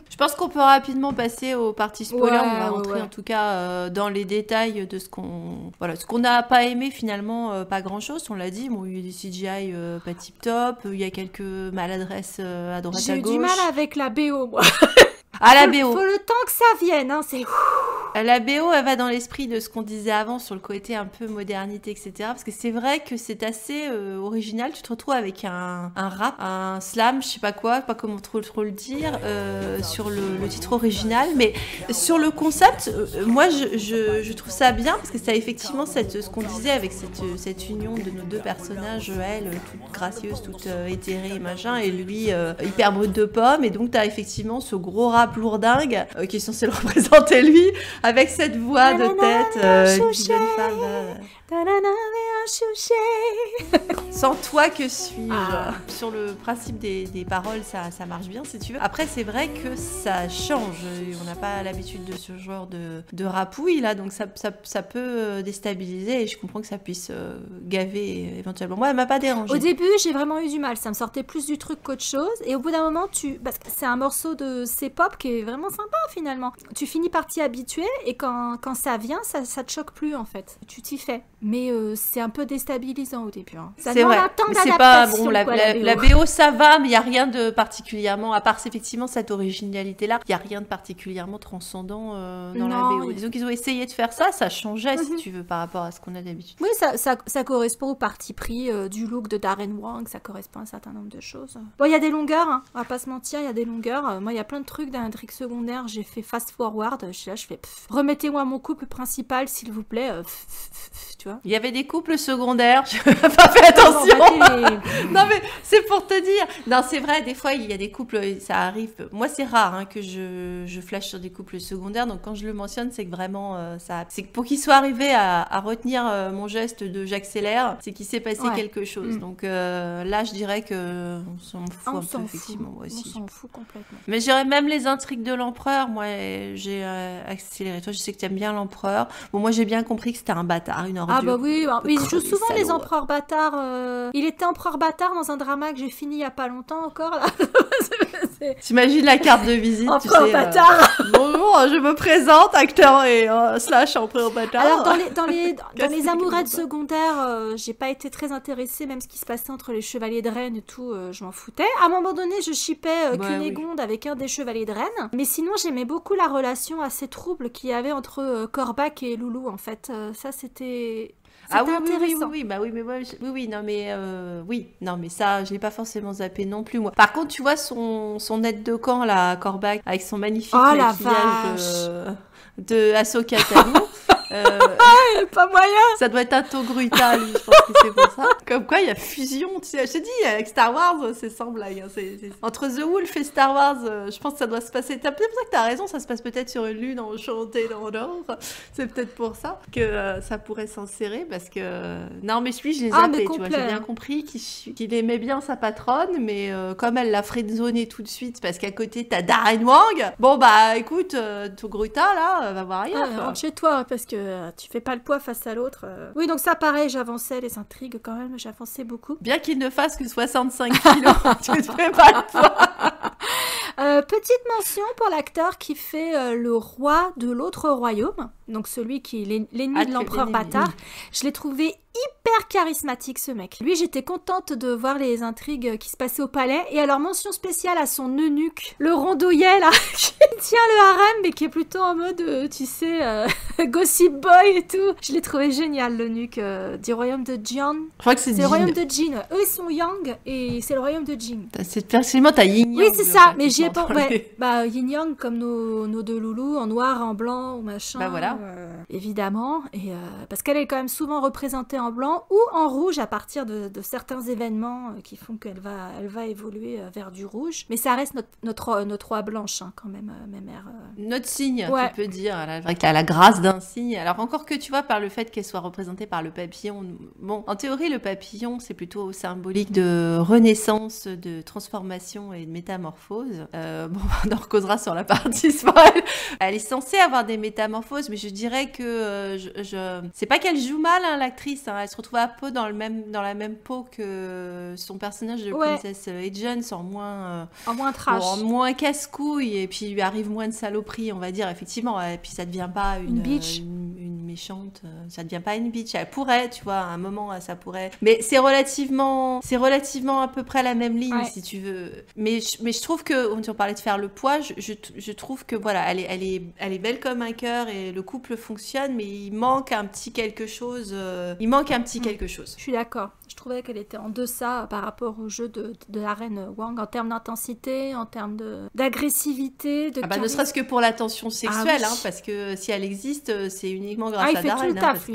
Je pense qu'on peut rapidement passer aux parties spoilers. Ouais, on va rentrer en tout cas dans les détails de ce qu'on n'a pas aimé finalement, pas grand chose. On l'a dit, bon, il y a des CGI pas tip top, il y a quelques maladresses à droite à gauche. J'ai eu du mal avec la BO, moi. À la BO. Faut le temps que ça vienne, hein, c'est. La BO, elle va dans l'esprit de ce qu'on disait avant sur le côté un peu modernité, etc. Parce que c'est vrai que c'est assez original. Tu te retrouves avec un rap, un slam, je sais pas quoi, pas comment trop le dire, sur le titre original. Mais sur le concept, moi, je trouve ça bien parce que ça a effectivement ce qu'on disait avec cette union de nos deux personnages, elle, toute gracieuse, toute éthérée, machin, et lui, hyper brut de pomme. Et donc, t'as effectivement ce gros rap lourdingue qui est censé le représenter lui, avec cette voix de tête qui donne sans toi que suis-je. Sur le principe des paroles, ça marche bien si tu veux. Après, c'est vrai que ça change. On n'a pas l'habitude de ce genre de rapouille là, donc ça peut déstabiliser et je comprends que ça puisse gaver éventuellement. Moi, elle m'a pas dérangée. Au début, j'ai vraiment eu du mal. Ça me sortait plus du truc qu'autre chose. Et au bout d'un moment, parce que c'est un morceau de C-pop qui est vraiment sympa finalement. Tu finis par t'y habituer et quand ça vient, ça te choque plus en fait. Tu t'y fais. Mais c'est un peu déstabilisant au début. Hein. Ça demande un temps d'adaptation. C'est pas bon, la BO ça va, mais il y a rien de particulièrement, à part effectivement cette originalité là, il y a rien de particulièrement transcendant dans la BO. Disons qu'ils ont essayé de faire ça changeait si tu veux par rapport à ce qu'on a d'habitude. Oui, ça correspond au parti pris du look de Darren Wang, ça correspond à un certain nombre de choses. Bon, il y a des longueurs, hein. On va pas se mentir, il y a des longueurs. Moi, il y a plein de trucs d'intrigue secondaire, j'ai fait fast forward, je fais remettez-moi mon couple principal s'il vous plaît. Tu vois. Il y avait des couples secondaires, je n'ai pas fait attention. Non mais c'est pour te dire. Non, c'est vrai, des fois il y a des couples, ça arrive. Moi c'est rare hein, que je flash sur des couples secondaires, donc quand je le mentionne, c'est que vraiment c'est que pour qu'il soit arrivé à retenir mon geste de j'accélère, c'est qu'il s'est passé quelque chose. Donc là je dirais que on s'en fout un peu effectivement, moi aussi. On s'en fout complètement. Mais j'irais même les intrigues de l'empereur, moi j'ai accéléré. Toi je sais que tu aimes bien l'empereur. Bon moi j'ai bien compris que c'était un bâtard, une ordure. Ah bah oui, il joue souvent les empereurs bâtards. Il était empereur bâtard dans un drama que j'ai fini il y a pas longtemps encore là. T'imagines la carte de visite, empereur bâtard. Bonjour, je me présente, acteur et slash empereur bâtard. Alors dans les amourettes secondaires, j'ai pas été très intéressée, même ce qui se passait entre les chevaliers de Rennes et tout, je m'en foutais. À un moment donné, je shippais Cunégonde avec un des chevaliers de Rennes, mais sinon j'aimais beaucoup la relation assez trouble qu'il y avait entre Corbac et Loulou en fait. Ça c'était intéressant. Oui, bah oui, mais moi, non mais ça, je l'ai pas forcément zappé non plus moi. Par contre, tu vois son aide de camp là, Corbac, avec son magnifique maquillage de Ahsoka Tano. Pas moyen. Ça doit être un Togruta, lui, je pense que c'est pour ça. Comme quoi, il y a fusion, tu sais. Je te dis, avec Star Wars, c'est sans blague. Hein, entre The Wolf et Star Wars, je pense que ça doit se passer. C'est pour ça que t'as raison, ça se passe peut-être sur une lune enchantée dans l'or. C'est peut-être pour ça que ça pourrait s'insérer, parce que... Non, mais je l'ai zappé, tu vois. J'ai bien compris qu'il aimait bien sa patronne, mais comme elle l'a friendzoné tout de suite, parce qu'à côté, t'as Darren Wang. Bon, bah, écoute, Togruta, là, va voir ailleurs. Rentre chez toi, parce que tu fais pas le poids face à l'autre. Oui, donc ça, pareil, j'avançais les intrigues quand même, j'avançais beaucoup. Bien qu'il ne fasse que 65 kilos, tu ne fais pas le poids. Petite mention pour l'acteur qui fait le roi de l'autre royaume, donc celui qui est l'ennemi de l'empereur bâtard. Je l'ai trouvé hyper charismatique ce mec. Lui, j'étais contente de voir les intrigues qui se passaient au palais. Et alors, mention spéciale à son eunuque, le rondouillet là, qui tient le harem, mais qui est plutôt en mode, tu sais, gossip boy et tout. Je l'ai trouvé génial, l'eunuque du royaume de Jian. Je crois que c'est le royaume de Jin. Eux, ils sont Yang et c'est le royaume de Jin. Personnellement, t'as Yin Yang. Oui, c'est ça, mais j'y ai pas... Ouais. Bah, Yin Yang, comme nos deux loulous, en noir, en blanc, ou machin. Bah voilà. Évidemment. Et, parce qu'elle est quand même souvent représentée en blanc ou en rouge à partir de certains événements qui font qu'elle va évoluer vers du rouge. Mais ça reste notre roi blanche, hein, quand même, mère. Notre signe, tu peux dire. Elle a la grâce d'un signe. Alors encore que, tu vois, par le fait qu'elle soit représentée par le papillon. Bon, en théorie, le papillon, c'est plutôt symbolique de renaissance, de transformation et de métamorphose. Bon, on en recausera sur la partie spoil. Elle est censée avoir des métamorphoses, mais je dirais que c'est pas qu'elle joue mal, hein, l'actrice. Hein. Elle se retrouve un peu dans la même peau que son personnage de Princess Agents, en moins trash, en moins casse-couille, et puis il lui arrive moins de saloperies, on va dire, effectivement. Et puis ça devient pas une méchante, ça devient pas une bitch. Elle pourrait, tu vois, à un moment, ça pourrait. Mais c'est relativement à peu près la même ligne, si tu veux. Mais je trouve que, on parlait de faire le poids, je trouve que voilà, elle est belle comme un cœur et le couple fonctionne, mais il manque un petit quelque chose. Quelque chose. Je suis d'accord. Je trouvais qu'elle était en deçà par rapport au jeu de la reine Wang en termes d'intensité, en termes d'agressivité, de ne serait-ce que pour la tension sexuelle, parce que si elle existe, c'est uniquement grâce à Darren. Il fait tout le taf,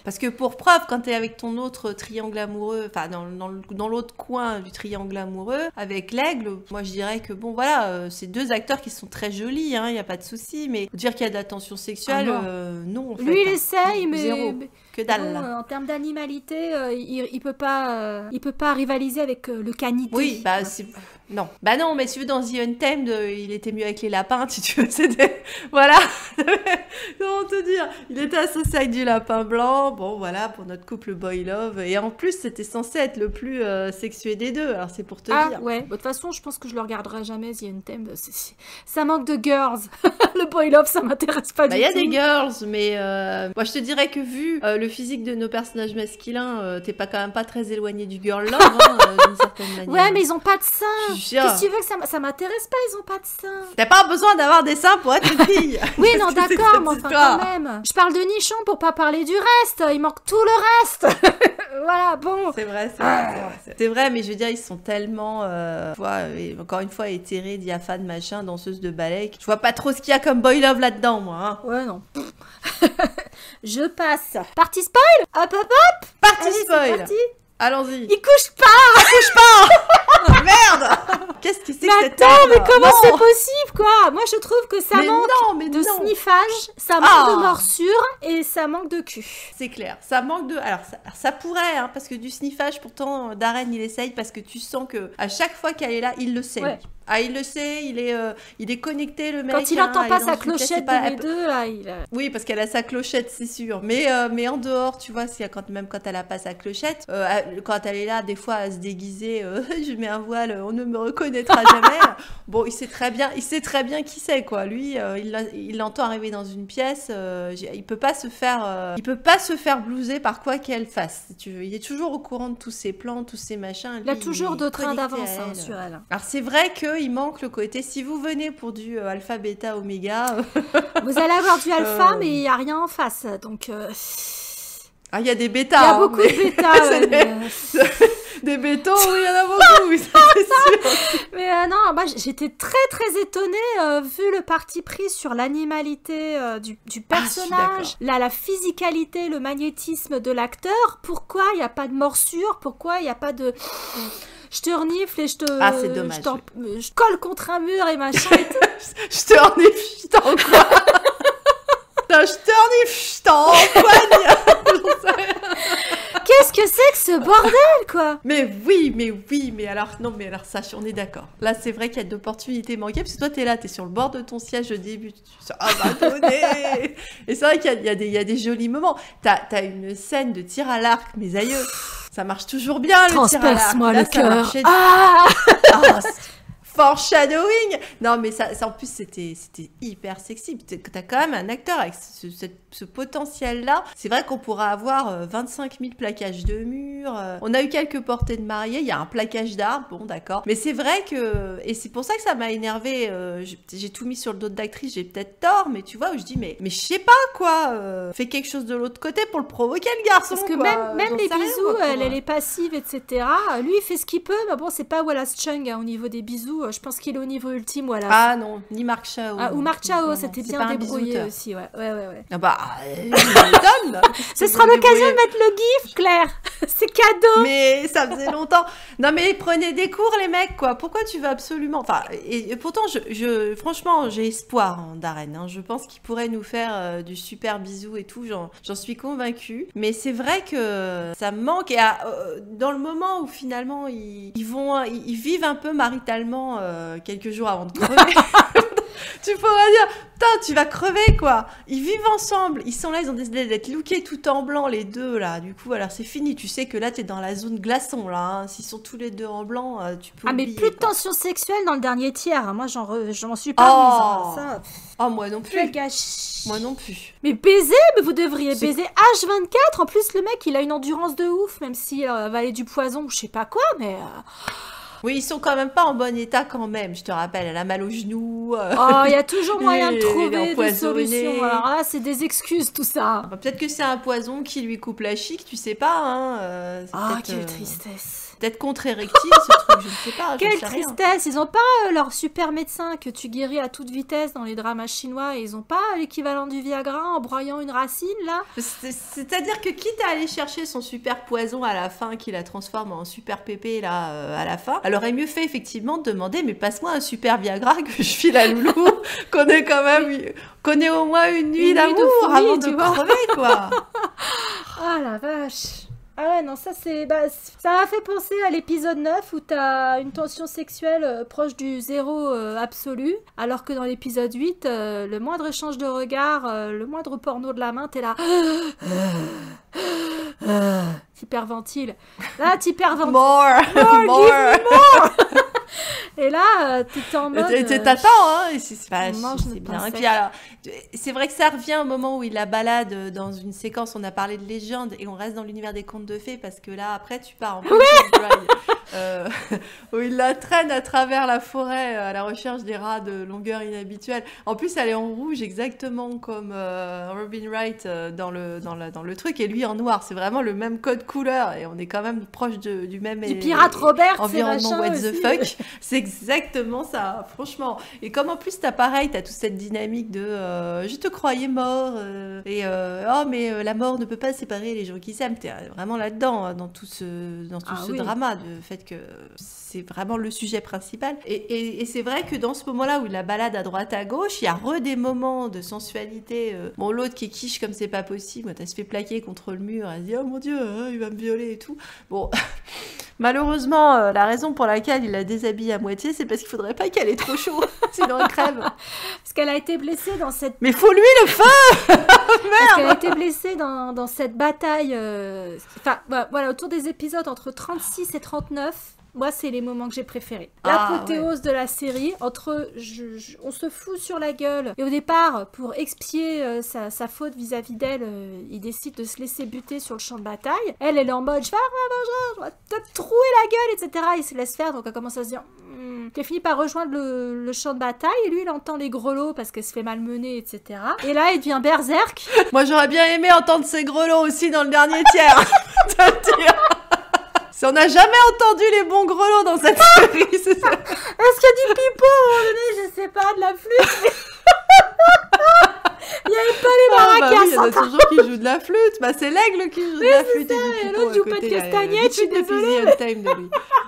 parce que pour preuve, quand t'es avec ton autre triangle amoureux, enfin dans l'autre coin du triangle amoureux, avec l'aigle, moi je dirais que bon voilà, c'est deux acteurs qui sont très jolis, il n'y a pas de souci, mais dire qu'il y a de la tension sexuelle, non en fait. Lui il essaye, mais... Zéro. Que dalle. Bon, en termes d'animalité, il peut pas rivaliser avec le canité. Oui, non. Bah non, mais tu veux, dans The Untamed, il était mieux avec les lapins, si tu veux, c'était... Voilà. Comment te dire? Il était associé avec du lapin blanc, bon, voilà, pour notre couple boy love, et en plus, c'était censé être le plus sexué des deux, alors c'est pour te dire. Ah, ouais. De toute façon, je pense que je le regarderai jamais, The Untamed. Ça manque de girls. Le boy love, ça m'intéresse pas du tout. Il y a des girls, mais moi, je te dirais que vu le physique de nos personnages masculins, t'es quand même pas très éloigné du girl love, d'une certaine manière. Ouais, mais ils ont pas de seins. Qu'est-ce que tu veux que ça m'intéresse pas, ils ont pas de seins. T'as pas besoin d'avoir des seins pour être une fille. Oui, non, d'accord, mais enfin quand même. Je parle de nichon pour pas parler du reste. Il manque tout le reste. Voilà, bon. C'est vrai. C'est vrai, mais je veux dire, ils sont tellement, encore une fois, éthérés, diaphanes, machin, danseuses de ballet. Je vois pas trop ce qu'il y a comme boy love là-dedans, moi. Ouais, non. Je passe. Partie spoil. Hop, hop, hop. Partie spoil. Allons-y. Il couche pas. Ah, merde. Qu'est-ce que c'est que cette attends, mais comment c'est possible, quoi? Moi, je trouve que ça manque de non. sniffage, ça manque de morsure et ça manque de cul. C'est clair. Ça manque de... Alors, ça pourrait, parce que du sniffage, pourtant, Darren, il essaye parce que tu sens que à chaque fois qu'elle est là, il le sait. Ouais. Ah, il le sait, il est connecté, le mec. Quand il entend pas sa clochette de les deux, là, Oui, parce qu'elle a sa clochette, c'est sûr. Mais en dehors, tu vois, même quand elle a pas sa clochette, quand elle est là, des fois, à se déguiser, je mets un voile, on ne me reconnaîtra jamais. Bon, il sait très bien qui c'est, quoi. Lui, il l'entend arriver dans une pièce, il peut pas se faire blouser par quoi qu'elle fasse, si tu veux. Il est toujours au courant de tous ses plans, tous ses machins. Il a toujours de train d'avance sur elle. Alors, c'est vrai que il manque le côté, si vous venez pour du alpha, bêta, oméga... Vous allez avoir du alpha, mais il n'y a rien en face, donc... Ah, il y a des bêtas. Il y a beaucoup de bêtas. Des bétons, oui, il y en a beaucoup, oui, ça c'est sûr. Mais non, moi j'étais très très étonnée, vu le parti pris sur l'animalité du personnage, la physicalité, le magnétisme de l'acteur. Pourquoi il n'y a pas de morsure? Pourquoi il n'y a pas de... Je te renifle et je te... Ah, c'est dommage. Je colle contre un mur et machin et tout. Je te renifle, je t'en quoi? Je te renifle, je t'en poigne. Qu'est-ce que c'est que ce bordel, quoi? Mais alors, non, mais alors, ça, on est d'accord. Là, c'est vrai qu'il y a d'opportunités manquées, parce que toi, t'es sur le bord de ton siège au début, abandonné. Et c'est vrai qu'il y a des jolis moments. T'as une scène de tir à l'arc, mes aïeux. Ça marche toujours bien, le tir à l'arc. Transperce-moi le cœur. Foreshadowing. Non, mais ça en plus, c'était hyper sexy. T'as quand même un acteur avec ce potentiel-là. C'est vrai qu'on pourra avoir 25 000 plaquages de murs. On a eu quelques portées de mariée. Il y a un plaquage d'arbres, bon, d'accord. Mais c'est vrai que... Et c'est pour ça que ça m'a énervée. J'ai tout mis sur le dos de l'actrice. J'ai peut-être tort, mais tu vois, où je dis, mais je sais pas, quoi. Fais quelque chose de l'autre côté pour le provoquer, le garçon, parce que quoi. même les bisous, elle est passive, etc. Lui, il fait ce qu'il peut, mais bon, c'est pas Wallace Chung au niveau des bisous. Je pense qu'il est au niveau ultime, voilà. Ah non, ni Marc Chao. Ou Marc Chao, c'était bien débrouillé aussi, ouais. Ah bah, m'étonne. Ce sera l'occasion de mettre le gif, Claire. C'est cadeau. Mais ça faisait longtemps. Non mais prenez des cours, les mecs, quoi. Pourquoi tu veux absolument... Enfin, et pourtant, franchement, j'ai espoir en Darren. Je pense qu'il pourrait nous faire du super bisou et tout. J'en suis convaincue. Mais c'est vrai que ça me manque. Et dans le moment où finalement ils vivent un peu maritalement quelques jours avant de crever. Tu pourrais dire, putain, tu vas crever, quoi. Ils vivent ensemble. Ils sont là, ils ont décidé d'être lookés tout en blanc, les deux, là. Du coup, alors c'est fini. Tu sais que là, t'es dans la zone glaçon, là. Hein. S'ils sont tous les deux en blanc, tu peux oublier. Mais plus de quoi. tension sexuelle dans le dernier tiers. Hein. Moi, j'en suis pas remise. Hein. Ça, oh, moi non quel plus. gâchis. Moi non plus. Mais baiser, mais vous devriez baiser H24. En plus, le mec, il a une endurance de ouf, même s'il a avalé du poison ou je sais pas quoi, mais... Oui, ils sont quand même pas en bon état quand même, je te rappelle, elle a mal aux genoux. Oh, il y a toujours moyen de il est trouver des empoisonné. solutions. Alors là, c'est des excuses, tout ça. Bah, peut-être que c'est un poison qui lui coupe la chic, tu sais pas. Hein. Ah, quelle tristesse. Peut-être contre-érectile, ce truc, je ne sais pas. Quelle sais rien. tristesse. Ils ont pas leur super médecin que tu guéris à toute vitesse dans les dramas chinois. Et ils ont pas l'équivalent du Viagra en broyant une racine, là. C'est-à-dire que quitte à aller chercher son super poison à la fin, qui la transforme en super pépé là, à la fin, elle aurait mieux fait effectivement de demander, mais passe-moi un super Viagra que je file à Loulou, qu'on ait quand même, qu'on ait au moins une nuit d'amour avant de crever, quoi. Ah la vache. Ah ouais, non, ça c'est... Bah, ça m'a fait penser à l'épisode 9 où t'as une tension sexuelle proche du zéro absolu, alors que dans l'épisode 8, le moindre échange de regard, le moindre porno de la main, t'es là... T'hyperventiles. Là, t'hyperventiles. More. Et là, t'es en mode... T'attends, hein. C'est bien. Et puis alors, c'est vrai que ça revient au moment où il la balade dans une séquence, on a parlé de légende, et on reste dans l'univers des contes de fées, parce que là, après, tu pars en où il la traîne à travers la forêt à la recherche des rats de longueur inhabituelle. En plus, elle est en rouge, exactement comme Robin Wright dans le truc, et lui en noir. C'est vraiment le même code couleur, et on est quand même proche du même du pirate Robert, environnement what the aussi. Fuck. C'est exactement ça, franchement. Et comme en plus, t'as toute cette dynamique de je te croyais mort, oh, mais la mort ne peut pas séparer les gens qui s'aiment. T'es vraiment là-dedans, dans tout ce drama, de fait que c'est vraiment le sujet principal. Et c'est vrai que dans ce moment-là où il la balade à droite à gauche, il y a des moments de sensualité. Bon, l'autre qui quiche comme c'est pas possible, elle se fait plaquer contre le mur, elle se dit oh mon dieu, il va me violer et tout. Bon, malheureusement, la raison pour laquelle il la déshabille à moitié, c'est parce qu'il faudrait pas qu'elle ait trop chaud, sinon elle crève. Parce qu'elle a été blessée dans cette... Mais faut lui le feu. Parce qu'elle a été blessée dans cette bataille. Enfin, voilà, autour des épisodes entre 36 et 39. Moi, c'est les moments que j'ai préférés. L'apothéose de la série, entre on se fout sur la gueule. Et au départ, pour expier sa faute vis-à-vis d'elle, il décide de se laisser buter sur le champ de bataille. Elle est en mode, je vais te trouer la gueule, etc. Il se laisse faire, donc elle commence à se dire... Elle finit par rejoindre le champ de bataille, et lui, il entend les grelots parce qu'elle se fait malmener, etc. Et là, il devient berserk. Moi, j'aurais bien aimé entendre ces grelots aussi dans le dernier tiers. On n'a jamais entendu les bons grelots dans cette série, c'est ça. Est-ce qu'il y a du pipeau à un moment donné, je sais pas, de la flûte, mais... Il n'y avait pas les maracas. Il y en a toujours qui jouent de la flûte. Bah, c'est l'aigle qui joue de la flûte. Et l'autre joue pas de castagnette, je suis désolée.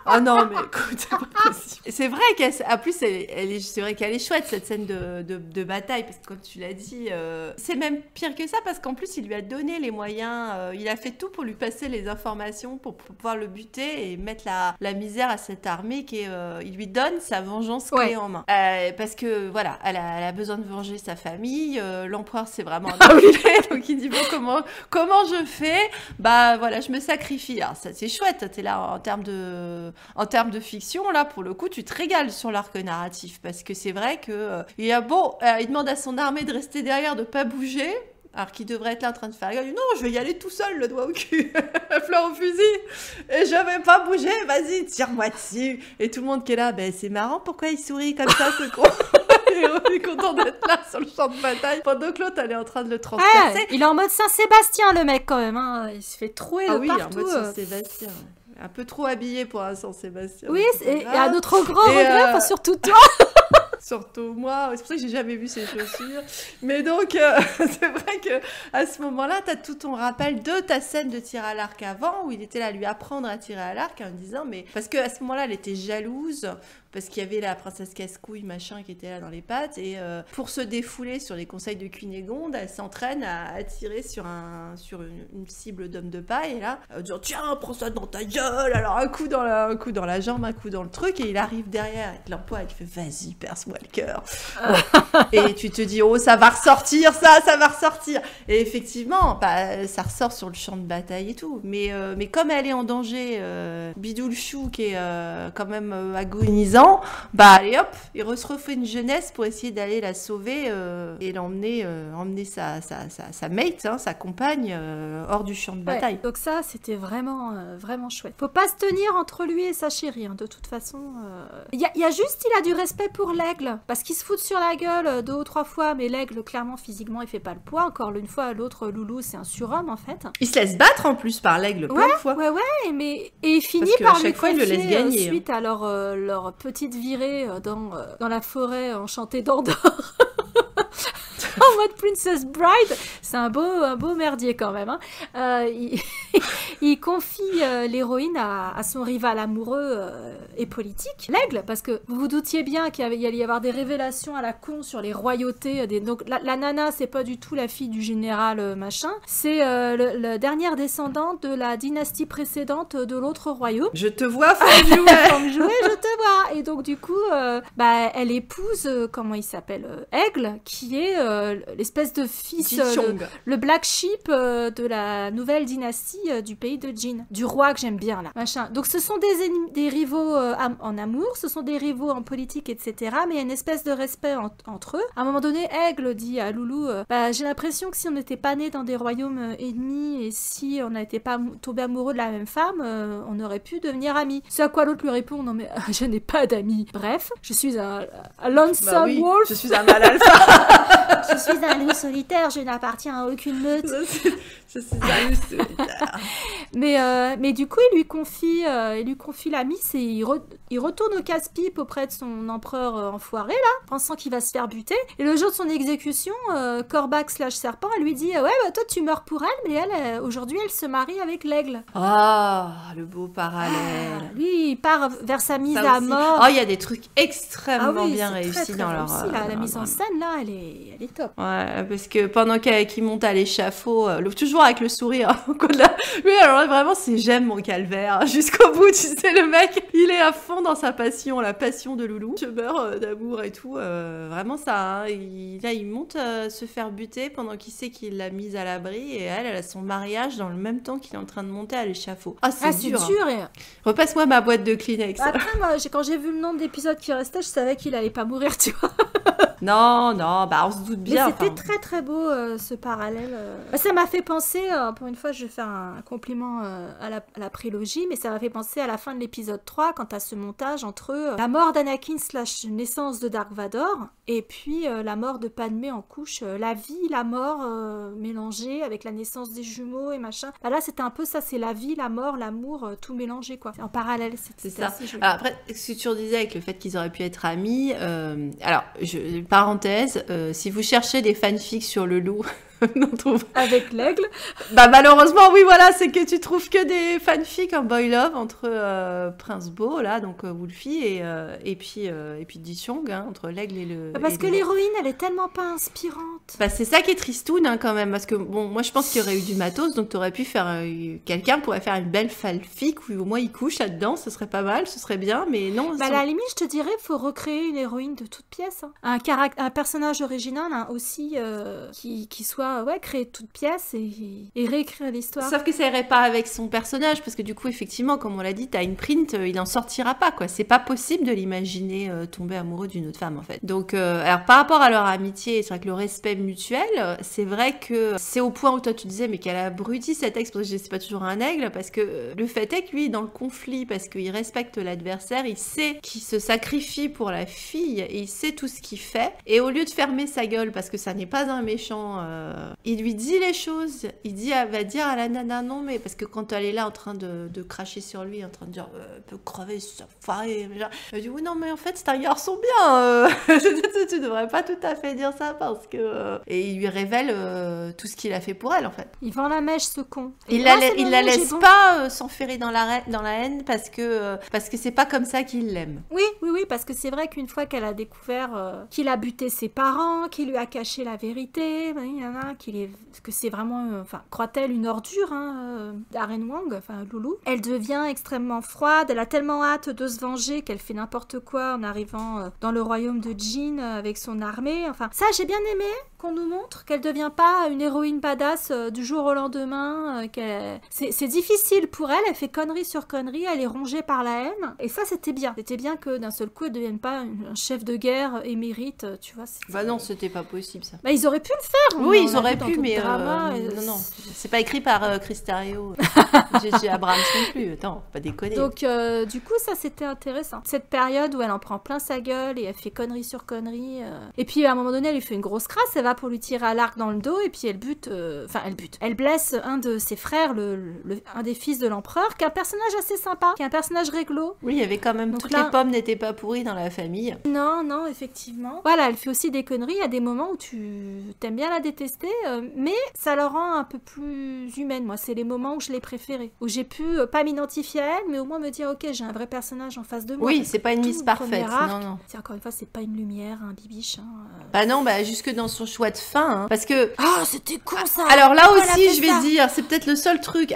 Oh non, mais écoute, c'est pas possible. C'est vrai qu'en plus, c'est vrai qu'elle est chouette, cette scène de bataille, parce que comme tu l'as dit, c'est même pire que ça, parce qu'en plus, il lui a donné les moyens, il a fait tout pour lui passer les informations, pour pouvoir le buter et mettre la misère à cette armée, il lui donne sa vengeance clé en main. Parce que, voilà, elle a besoin de venger sa famille, l'empereur c'est vraiment un donc il dit bon, comment je fais, bah voilà, je me sacrifie. Alors ça c'est chouette, t'es là en termes de fiction, là pour le coup tu te régales sur l'arc narratif, parce que c'est vrai que il demande à son armée de rester derrière, de pas bouger, alors qu'il devrait être là en train de faire gueule. Non, je vais y aller tout seul, le doigt au cul, fleur au fusil, et je vais pas bouger, vas-y, tire-moi dessus. Et tout le monde qui est là, ben c'est marrant, pourquoi il sourit comme ça, ce con. On est content d'être là sur le champ de bataille pendant que l'autre elle est en train de le transpercer. Il est en mode Saint-Sébastien, le mec, quand même, hein. Il se fait trouer de partout. En mode Saint-Sébastien. Un peu trop habillé pour un Saint-Sébastien. Oui, et à notre grand regret, surtout toi. Surtout moi, c'est pour ça que j'ai jamais vu ces chaussures. Mais donc, c'est vrai que à ce moment-là, t'as tout ton rappel de ta scène de tir à l'arc avant, où il était là à lui apprendre à tirer à l'arc en disant, mais parce que à ce moment-là, elle était jalouse parce qu'il y avait la princesse casse-couille machin qui était là dans les pattes, et pour se défouler sur les conseils de Cunégonde, elle s'entraîne à tirer sur une cible d'homme de paille, et là elle dit tiens, prends ça dans ta gueule, alors un coup dans la jambe, un coup dans le truc, et il arrive derrière avec l'emploi, il fait vas-y, perce-moi le cœur. Et tu te dis oh, ça va ressortir, ça va ressortir, et effectivement ça ressort sur le champ de bataille et tout, mais comme elle est en danger, Bidou le chou qui est quand même agonisant, allez hop, il se refait une jeunesse pour essayer d'aller la sauver et emmener sa mate, hein, sa compagne, hors du champ de bataille. Donc ça, c'était vraiment, vraiment chouette. Faut pas se tenir entre lui et sa chérie, hein, de toute façon. Il y a juste, il a du respect pour l'aigle, parce qu'il se fout sur la gueule 2 ou 3 fois, mais l'aigle, clairement, physiquement, il fait pas le poids. Encore une fois, l'autre loulou, c'est un surhomme, en fait. Il se laisse battre, en plus, par l'aigle, plein de fois. Et il finit par lui fois, il le laisse gagner, suite à leur petite virée dans la forêt enchantée d'Andorre. En mode Princess Bride, c'est un beau merdier quand même. Hein. Il confie l'héroïne à son rival amoureux et politique, l'aigle, parce que vous vous doutiez bien qu'il allait y avoir des révélations à la con sur les royautés. Donc la nana, c'est pas du tout la fille du général machin, c'est la dernière descendante de la dynastie précédente de l'autre royaume. Je te vois, Femme Jouet, je te vois. Et donc du coup, elle épouse, comment il s'appelle, Aigle, qui est l'espèce de fils, le black sheep de la nouvelle dynastie du pays de Jin, du roi que j'aime bien là, machin. Donc ce sont des rivaux en amour, ce sont des rivaux en politique, etc. Mais il y a une espèce de respect entre eux. À un moment donné, Aigle dit à Loulou, j'ai l'impression que si on n'était pas nés dans des royaumes ennemis et si on n'était pas tombé amoureux de la même femme, on aurait pu devenir amis. Ce à quoi l'autre lui répond, non mais je n'ai pas d'amis. Bref, je suis un lonesome wolf. Je suis un mâle alpha. Je suis un loup solitaire, je n'appartiens à aucune meute. Je suis un loup solitaire. Mais du coup, il lui confie la miss et il retourne au casse-pipe auprès de son empereur enfoiré, là, pensant qu'il va se faire buter. Et le jour de son exécution, Corbac / Serpent, elle lui dit ouais, toi tu meurs pour elle, mais elle, aujourd'hui, elle se marie avec l'aigle. Ah, le beau parallèle. Lui, il part vers sa mise à mort. Il y a des trucs extrêmement bien réussis dans leur... La mise en scène, là, elle est top. Ouais, parce que pendant qu'il monte à l'échafaud, toujours avec le sourire, lui, alors là, vraiment, c'est j'aime mon calvaire, jusqu'au bout, tu sais, le mec, il est à fond dans sa passion, la passion de Loulou. Je meurs d'amour et tout, vraiment ça, hein. Il monte se faire buter pendant qu'il sait qu'il l'a mise à l'abri, et elle a son mariage dans le même temps qu'il est en train de monter à l'échafaud. C'est dur. Hein. Repasse-moi ma boîte de Kleenex. Après, moi, quand j'ai vu le nombre d'épisodes qui restaient, je savais qu'il allait pas mourir, tu vois. Non, on se doute bien. Mais c'était très très beau ce parallèle. Ça m'a fait penser, pour une fois je vais faire un compliment à la prélogie, mais ça m'a fait penser à la fin de l'épisode 3, quand t'as ce montage entre la mort d'Anakin / naissance de Dark Vador, et puis la mort de Padmé en couche, la vie, la mort mélangée avec la naissance des jumeaux et machin. Là c'était un peu ça, c'est la vie, la mort, l'amour, tout mélangé quoi. En parallèle, c'est ça. Assez joli. Alors, après, ce que tu disais avec le fait qu'ils auraient pu être amis, alors, parenthèse, si vous cherchez des fanfics sur le loup, avec l'aigle, malheureusement oui, voilà, c'est que tu trouves que des fanfics en boy love entre Prince Beau là, donc Wolfie, et puis Di-Chong, hein, entre l'aigle et le... Parce que l'héroïne, elle est tellement pas inspirante. C'est ça qui est tristoun, hein, quand même, parce que bon, moi je pense qu'il y aurait eu du matos, donc t'aurais pu faire quelqu'un pourrait faire une belle fanfic où au moins il couche là-dedans, ce serait pas mal, ce serait bien, mais non. À la limite, je te dirais, faut recréer une héroïne de toute pièce, hein. Un personnage original, hein, aussi qui soit créer de toutes pièces et réécrire l'histoire. Sauf que ça irait pas avec son personnage, parce que du coup, effectivement, comme on l'a dit, t'as une print, il en sortira pas, quoi. C'est pas possible de l'imaginer tomber amoureux d'une autre femme, en fait. Donc, alors par rapport à leur amitié, c'est vrai que le respect mutuel, c'est vrai que c'est au point où toi tu disais, mais qu'elle a abruti cet ex, parce que c'est pas toujours un aigle, parce que le fait est que lui, dans le conflit, parce qu'il respecte l'adversaire, il sait qu'il se sacrifie pour la fille, et il sait tout ce qu'il fait, et au lieu de fermer sa gueule, parce que ça n'est pas un méchant il lui dit les choses. Va dire à la nana non, mais parce que quand elle est là en train de cracher sur lui, en train de dire elle peut crever, ça faré. Elle dit oui, non, mais en fait, c'est un garçon bien. Tu devrais pas tout à fait dire ça parce que. Et il lui révèle tout ce qu'il a fait pour elle, en fait. Il vend la mèche, ce con. Il la laisse pas s'enferrer dans la haine parce que c'est pas comme ça qu'il l'aime. Oui, parce que c'est vrai qu'une fois qu'elle a découvert qu'il a buté ses parents, qu'il lui a caché la vérité, il y en a que c'est vraiment, croit-elle, une ordure, Darren Wang, Loulou. Elle devient extrêmement froide, elle a tellement hâte de se venger qu'elle fait n'importe quoi en arrivant dans le royaume de Jin avec son armée. Ça, j'ai bien aimé qu'on nous montre qu'elle devient pas une héroïne badass du jour au lendemain. C'est difficile pour elle, elle fait connerie sur connerie, elle est rongée par la haine. Et ça, c'était bien. C'était bien que d'un seul coup, elle ne devienne pas un chef de guerre émérite, tu vois. Bah non, c'était pas possible, ça. Bah, ils auraient pu le faire. Oui, ils auraient pu, mais non. C'est pas écrit par Chris Terrio. J.J. Abrams non plus. Attends, pas déconner. Donc, du coup, ça, c'était intéressant. Cette période où elle en prend plein sa gueule et elle fait connerie sur connerie. Et puis, à un moment donné, elle lui fait une grosse crasse. Elle va pour lui tirer à l'arc dans le dos et puis elle bute. Elle blesse un de ses frères, un des fils de l'empereur, qui est un personnage assez sympa, qui est un personnage réglo. Oui, il y avait quand même. Donc toutes les pommes n'étaient pas pourries dans la famille. Non, effectivement. Voilà, elle fait aussi des conneries. Il y a des moments où tu t'aimes bien la détester, mais ça la rend un peu plus humaine. Moi, c'est les moments où je l'ai préférée, où j'ai pu pas m'identifier à elle, mais au moins me dire ok, j'ai un vrai personnage en face de moi. Oui, c'est pas une Miss parfaite. Non. C'est encore une fois, c'est pas une lumière, un bibiche. Bah non, jusque dans son choix de fin, parce que. Ah, c'était con ça. Alors là aussi, je vais dire, c'est peut-être le seul truc,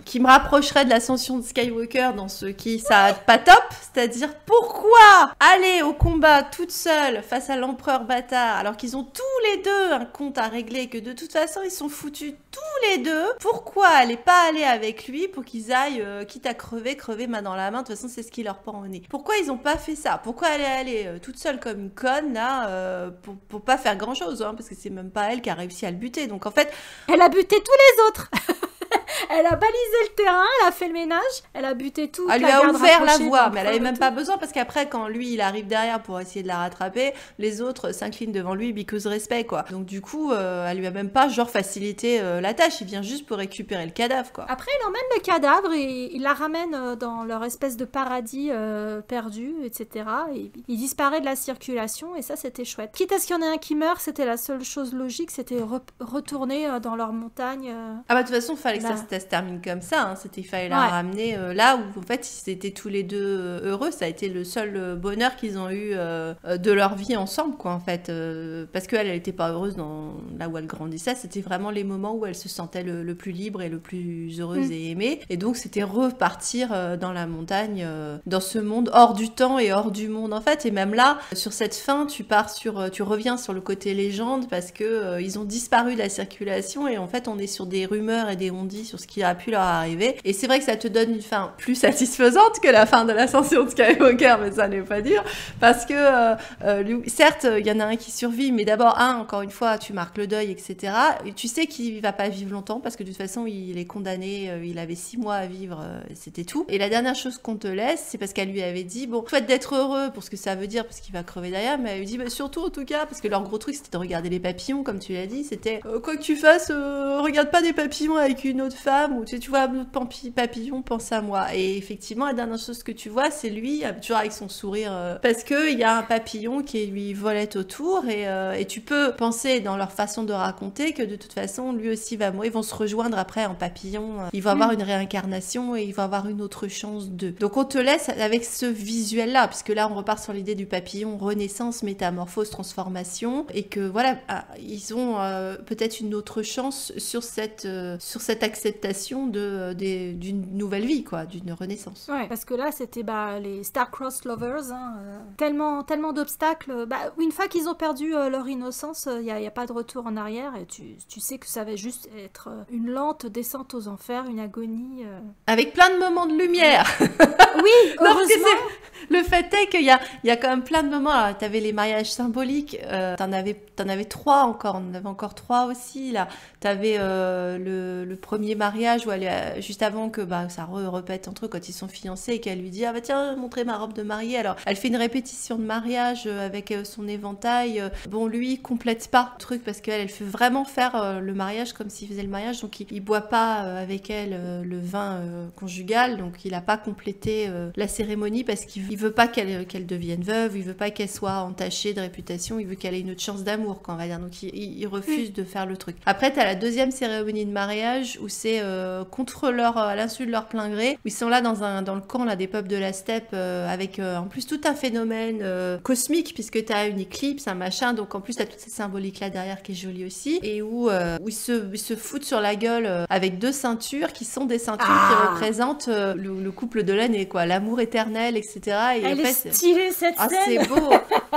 qui me rapprocherait de l'ascension de Skywalker dans ce qui ça pas top, c'est-à-dire pourquoi aller au combat toute seule face à l'empereur bâtard alors qu'ils ont tous les deux un compte à régler et que de toute façon ils sont foutus tous les deux. Pourquoi elle est pas allée avec lui pour qu'ils aillent, quitte à crever main dans la main, de toute façon c'est ce qui leur pend au nez. Pourquoi ils ont pas fait ça? Pourquoi elle est allée toute seule comme une conne là pour pas faire grand chose, parce que c'est même pas elle qui a réussi à le buter. Donc en fait, elle a buté tous les autres. Elle a balisé le terrain, elle a fait le ménage, elle a buté tout. Elle lui a ouvert la voie, mais elle avait même pas besoin parce qu'après, quand lui il arrive derrière pour essayer de la rattraper, les autres s'inclinent devant lui because respect, quoi. Donc du coup, elle lui a même pas facilité la tâche, il vient juste pour récupérer le cadavre, quoi. Après, il emmène le cadavre et il la ramène dans leur espèce de paradis perdu, etc. Et il disparaît de la circulation et ça, c'était chouette. Quitte à ce qu'il y en ait un qui meurt, c'était la seule chose logique, c'était retourner dans leur montagne. Ah bah de toute façon, il fallait que ça se termine comme ça, il fallait la ramener là où en fait ils étaient tous les deux heureux. Ça a été le seul bonheur qu'ils ont eu de leur vie ensemble, quoi, en fait, parce qu'elle était pas heureuse là où elle grandissait. C'était vraiment les moments où elle se sentait le plus libre et le plus heureuse et aimée, et donc c'était repartir dans la montagne, dans ce monde hors du temps et hors du monde, en fait. Et même là, sur cette fin, tu reviens sur le côté légende parce que ils ont disparu de la circulation et en fait on est sur des rumeurs et des on-dit sur ce qui a pu leur arriver. Et c'est vrai que ça te donne une fin plus satisfaisante que la fin de l'ascension de Skywalker, mais ça n'est pas dire, parce que certes, il y en a un qui survit, mais d'abord, encore une fois, tu marques le deuil, etc. Et tu sais qu'il va pas vivre longtemps, parce que de toute façon, il est condamné, il avait 6 mois à vivre, c'était tout. Et la dernière chose qu'on te laisse, c'est parce qu'elle lui avait dit, bon, souhaite d'être heureux pour ce que ça veut dire, parce qu'il va crever derrière, mais elle lui dit, surtout, en tout cas, parce que leur gros truc, c'était de regarder les papillons, comme tu l'as dit, c'était, quoi que tu fasses, regarde pas des papillons avec une autre femme, ou tu vois un autre papillon, pense à moi. Et effectivement, la dernière chose que tu vois, c'est lui, toujours avec son sourire, parce que il y a un papillon qui lui volait autour, et tu peux penser dans leur façon de raconter que de toute façon, lui aussi va mourir, ils vont se rejoindre après en papillon, ils vont avoir une réincarnation et ils vont avoir une autre chance d'eux. Donc on te laisse avec ce visuel-là, puisque là on repart sur l'idée du papillon, renaissance, métamorphose, transformation, et que voilà, ils ont peut-être une autre chance sur cette acceptation d'une nouvelle vie, quoi, d'une renaissance. Ouais, parce que là c'était les Star-Crossed Lovers, tellement d'obstacles. Une fois qu'ils ont perdu leur innocence, il n'y a pas de retour en arrière, et tu sais que ça va juste être une lente descente aux enfers, une agonie. Avec plein de moments de lumière. Oui, heureusement. Le fait est qu'il y a quand même plein de moments. Tu avais les mariages symboliques, t'en avais 3 encore, on en avait encore 3 aussi. Là, tu avais le premier mariage où juste avant que ça repète entre eux quand ils sont fiancés et qu'elle lui dit ah bah tiens, montrer ma robe de mariée. Alors, elle fait une répétition de mariage avec son éventail. Bon, lui, il complète pas le truc parce qu'elle fait vraiment faire le mariage comme s'il faisait le mariage. Donc, il boit pas avec elle le vin conjugal. Donc, il a pas complété la cérémonie parce qu'il veut pas qu'elle devienne veuve, il veut pas qu'elle soit entachée de réputation, il veut qu'elle ait une autre chance d'amour, quoi, on va dire. Donc il refuse de faire le truc. Après, t'as la deuxième cérémonie de mariage où c'est à l'insu de leur plein gré, où ils sont là dans le camp là, des peuples de la steppe avec en plus tout un phénomène cosmique puisque t'as une éclipse, un machin, donc en plus t'as toutes ces symboliques là derrière qui est jolie aussi, et où ils se foutent sur la gueule avec 2 ceintures qui sont des ceintures qui représentent le couple de l'année, quoi, l'amour éternel, etc. Et elle en fait, est stylée cette scène. c'est beau,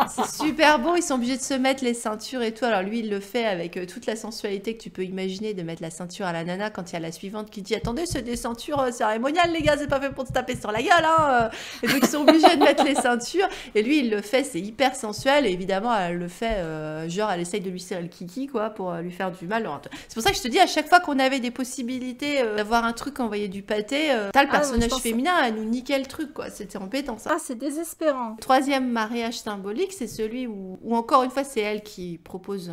c'est super beau. Ils sont obligés de se mettre les ceintures et tout. Alors lui, il le fait avec toute la sensualité que tu peux imaginer de mettre la ceinture à la nana quand il y a la suivante qui dit attendez, c'est des ceintures cérémoniales les gars, c'est pas fait pour se taper sur la gueule hein. Et donc ils sont obligés de mettre les ceintures et lui il le fait, c'est hyper sensuel et évidemment elle le fait genre elle essaye de lui serrer le kiki quoi pour lui faire du mal. C'est pour ça que je te dis à chaque fois qu'on avait des possibilités d'avoir un truc envoyé du pâté, t'as le personnage féminin, elle nous niquait le truc quoi, c'était embêtant ça. Ah, c'est désespérant. Troisième mariage symbolique, c'est celui où encore une fois c'est elle qui propose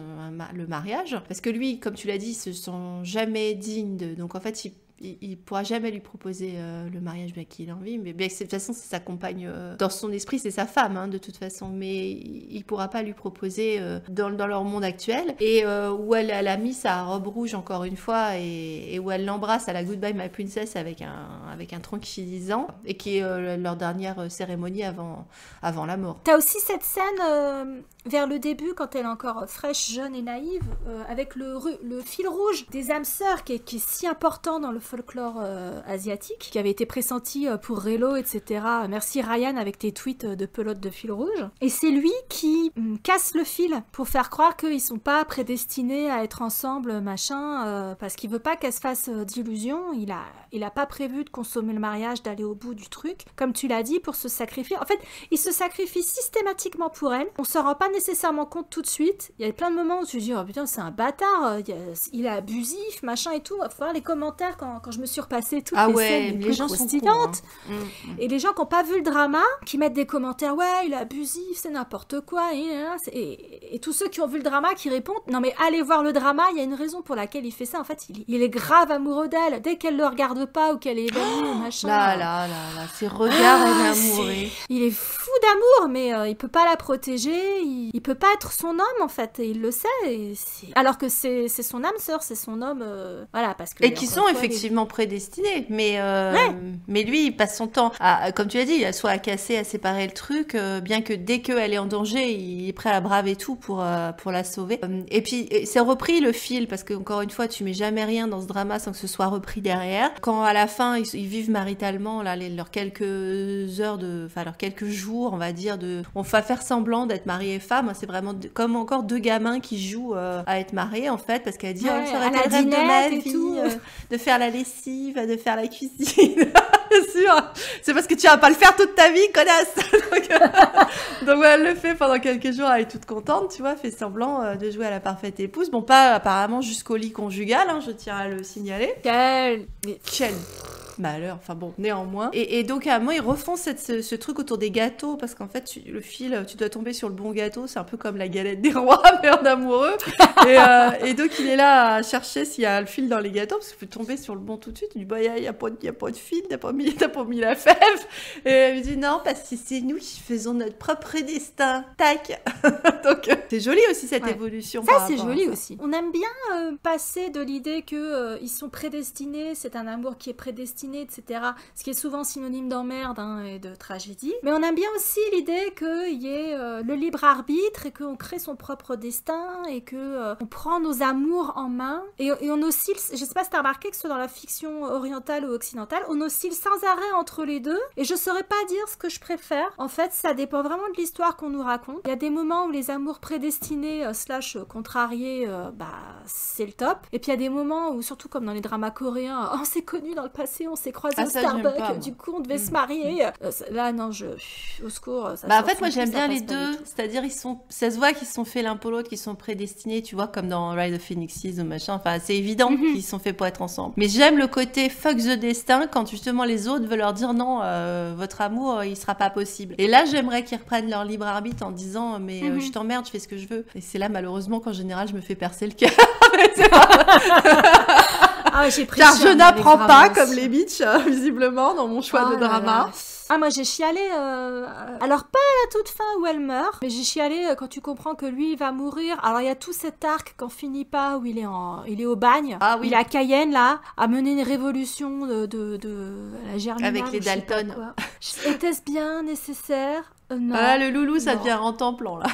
le mariage, parce que lui, comme tu l'as dit, ils se sont jamais dignes donc en fait il pourra jamais lui proposer le mariage bien qu'il a envie, mais bien de toute façon c'est sa compagne, dans son esprit c'est sa femme hein, de toute façon, mais il pourra pas lui proposer dans leur monde actuel, et où elle a mis sa robe rouge encore une fois et où elle l'embrasse à la Goodbye My Princess avec un tranquillisant, et qui est leur dernière cérémonie avant la mort. T'as aussi cette scène vers le début quand elle est encore fraîche, jeune et naïve, avec le fil rouge des âmes sœurs qui est si important dans le folklore asiatique, qui avait été pressenti pour Relo, etc. Merci Ryan avec tes tweets de pelote de fil rouge. Et c'est lui qui casse le fil pour faire croire qu'ils sont pas prédestinés à être ensemble, machin, parce qu'il veut pas qu'elle se fasse d'illusions. Il a pas prévu de consommer le mariage, d'aller au bout du truc, comme tu l'as dit, pour se sacrifier. En fait, il se sacrifie systématiquement pour elle. On s'en rend pas nécessairement compte tout de suite. Il y a plein de moments où tu te dis oh putain c'est un bâtard, il est abusif, machin et tout. Il faut voir les commentaires quand je me suis repassée toutes les scènes les plus croustillantes. Et les gens qui n'ont pas vu le drama, qui mettent des commentaires ouais il est abusif, c'est n'importe quoi, et tous ceux qui ont vu le drama qui répondent non mais allez voir le drama, il y a une raison pour laquelle il fait ça. En fait il est grave amoureux d'elle, dès qu'elle le regarde pas ou qu'elle est évanouie machin. Là, ses regards amoureux. Il est fou d'amour, mais il peut pas la protéger, il peut pas être son homme en fait, et il le sait, alors que c'est son âme sœur, c'est son homme, voilà, parce que... Et qui sont effectivement prédestinés, mais lui il passe son temps comme tu l'as dit, soit à casser, à séparer le truc, bien que dès qu'elle est en danger, il est prêt à braver tout pour la sauver. Et puis c'est repris le fil, parce que encore une fois tu mets jamais rien dans ce drama sans que ce soit repris derrière. Quand à la fin ils vivent maritalement là, leurs quelques heures leurs quelques jours, on va dire, on va faire semblant d'être mari et femme, c'est vraiment comme encore 2 gamins qui jouent à être mariés en fait, parce qu'elle dit ça aurait été le rêve de ma vie de faire la lessive, de faire la cuisine. Bien sûr, c'est parce que tu vas pas le faire toute ta vie, connasse. Donc elle le fait pendant quelques jours, elle est toute contente, tu vois, fait semblant de jouer à la parfaite épouse. Bon, pas apparemment jusqu'au lit conjugal, hein, je tiens à le signaler. Quel malheur, enfin bon, néanmoins. Et donc à un moment ils refont ce truc autour des gâteaux, parce qu'en fait le fil, tu dois tomber sur le bon gâteau, c'est un peu comme la galette des rois mais en amoureux. Et donc il est là à chercher s'il y a le fil dans les gâteaux, parce qu'il faut tomber sur le bon tout de suite. Il dit bah il y a pas de fil, t'as pas mis la fève. Et elle lui dit non, parce que c'est nous qui faisons notre propre destin, tac. Donc c'est joli aussi cette évolution. Ça c'est joli aussi. On aime bien passer de l'idée que ils sont prédestinés, c'est un amour qui est prédestiné, etc. Ce qui est souvent synonyme d'emmerde et de tragédie. Mais on aime bien aussi l'idée qu'il y ait le libre arbitre et qu'on crée son propre destin et que on prend nos amours en main. Et on oscille, je sais pas si t'as remarqué que ce soit dans la fiction orientale ou occidentale, on oscille sans arrêt entre les deux. Et je saurais pas dire ce que je préfère. En fait, ça dépend vraiment de l'histoire qu'on nous raconte. Il y a des moments où les amours prédestinés / contrariés, c'est le top. Et puis il y a des moments où, surtout comme dans les dramas coréens, on s'est connus dans le passé, on s'est croisés Ah, au ça, j'aime pas, moi. Starbucks, du coup on devait se marier. Là non, au secours. Ça Bah en sort fait moi plus, j'aime ça bien passe les pas du deux, tout. c'est-à-dire ça se voit qu'ils se sont faits l'un pour l'autre, qu'ils sont prédestinés, tu vois, comme dans Ride of Phoenixes ou machin, enfin c'est évident qu'ils sont faits pour être ensemble. Mais j'aime le côté fuck the destin quand justement les autres veulent leur dire non, votre amour il sera pas possible. Et là j'aimerais qu'ils reprennent leur libre arbitre en disant mais je t'emmerde, je fais ce que je veux. Et c'est là malheureusement qu'en général je me fais percer le cœur. Ah, j'ai pris Car cher, je n'apprends avec pas Ramos. comme les bitches, visiblement, dans mon choix Oh de là drama. là. Ah, moi j'ai chialé, alors pas à la toute fin où elle meurt, mais j'ai chialé quand tu comprends que lui il va mourir. Alors il y a tout cet arc qu'on finit pas où il est au bagne, Ah oui. il est à Cayenne là, à mener une révolution de la Germinal. Avec les ou je sais pas Dalton. quoi. Était-ce bien nécessaire? Non. Ah, le loulou, ça Non. devient en temps-plan, là.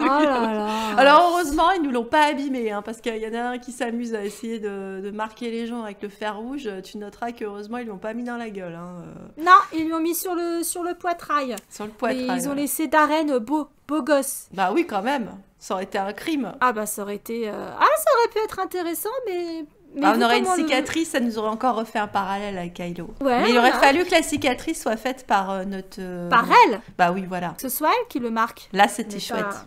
Oh là là. Alors, heureusement, ils nous l'ont pas abîmé, hein, parce qu'il y en a un qui s'amuse à essayer de marquer les gens avec le fer rouge. Tu noteras qu'heureusement, ils l'ont pas mis dans la gueule, hein, Non, ils lui ont mis sur le poitrail. sur le Et poitrail. ils ont ouais. laissé Darren beau gosse. Bah oui, quand même. Ça aurait été un crime. Ah bah ça aurait été... ça aurait pu être intéressant, mais Bah, on vu aurait une comment le- cicatrice, ça nous aurait encore refait un parallèle avec Kylo. Ouais, Mais il aurait voilà. fallu que la cicatrice soit faite par notre... Par elle, Bah oui, voilà. que ce soit elle qui le marque. Là, c'était Mais chouette.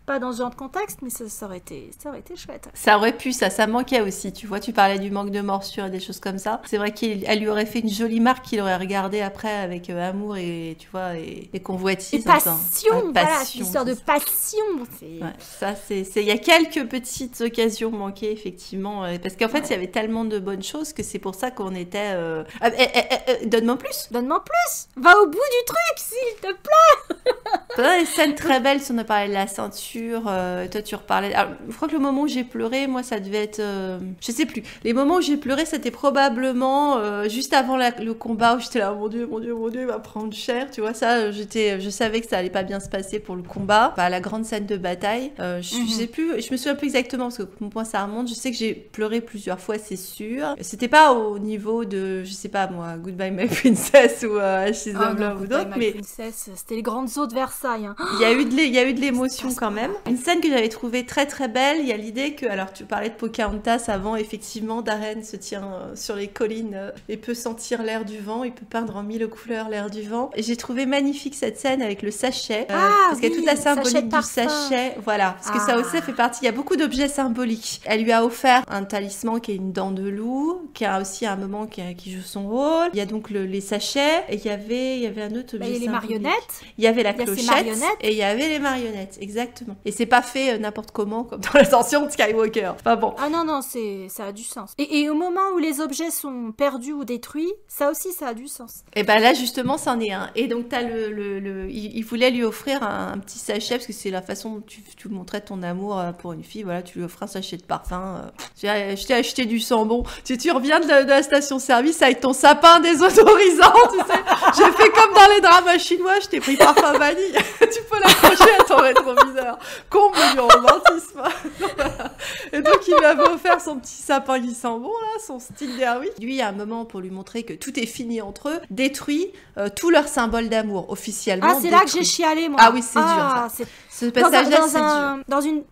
Pas dans ce genre de contexte, mais ça aurait été chouette. Ça aurait pu, ça manquait aussi. Tu vois, tu parlais du manque de morsure et des choses comme ça. C'est vrai qu'elle lui aurait fait une jolie marque qu'il aurait regardé après avec amour et, tu vois, et convoitise. Et passion, Ouais, voilà, passion, cette histoire de c'est ça. passion. C'est... Ouais, ça, il y a quelques petites occasions manquées, effectivement. Parce qu'en fait, il y avait tellement de bonnes choses que c'est pour ça qu'on était... donne-moi plus. Donne-moi plus. Va au bout du truc, s'il te plaît. T'as des scènes très belles, si on a parlé de la ceinture, toi tu reparlais... Alors, je crois que le moment où j'ai pleuré, moi ça devait être... je sais plus. Les moments où j'ai pleuré, c'était probablement juste avant le combat où j'étais là, mon Dieu, il va prendre cher, tu vois, ça, je savais que ça allait pas bien se passer pour le combat. Enfin, la grande scène de bataille, je sais plus, je me souviens plus exactement, parce que pour moi ça remonte, je sais que j'ai pleuré plusieurs fois, c'est sûr. C'était pas au niveau de, je sais pas moi, Goodbye My Princess ou She's of Love ou d'autres, mais... Princesse, c'était les grandes eaux de Versailles. Hein. Il y a eu de l'émotion quand même. Une scène que j'avais trouvée très très belle, il y a l'idée que, alors tu parlais de Pocahontas avant, effectivement, Darren se tient sur les collines et peut sentir l'air du vent, il peut peindre en mille couleurs l'air du vent. Et j'ai trouvé magnifique cette scène avec le sachet, parce qu'il y a oui, toute la sachet symbolique de du parfum. sachet, voilà, parce que ça Ah. aussi ça fait partie, il y a beaucoup d'objets symboliques. Elle lui a offert un talisman qui est une dent de loup, qui a aussi un moment qui joue son rôle. Il y a donc les sachets, et il y avait un autre objet Il y a les symbolique. marionnettes. Il y avait la Il y a ces clochette marionnettes. et il y avait les marionnettes, exactement. Et c'est pas fait n'importe comment, comme dans l'ascension de Skywalker. Enfin bon. Ah non, ça a du sens. Et au moment où les objets sont perdus ou détruits, ça aussi, ça a du sens. Et ben là, justement, c'en est un. Et donc, t'as il voulait lui offrir un petit sachet, parce que c'est la façon dont tu montrais ton amour pour une fille. Voilà, tu lui offres un sachet de parfum. Je t'ai acheté du sambon. Tu reviens de la station-service avec ton sapin désodorisant, tu sais. J'ai fait comme dans les dramas chinois, je t'ai pris parfum vanille. Tu peux l'accrocher à ton rétroviseur. Comble du romantisme. Voilà. Et donc, il lui avait offert son petit sapin qui sent bon, là, son stick d'Herwick. Lui, à un moment, pour lui montrer que tout est fini entre eux, détruit tout leur symbole d'amour, officiellement. Ah, c'est là que détruit. j'ai chialé, moi. Ah oui, c'est dur, ça. c'est- Ce Dans, passage-là, dans c'est dur.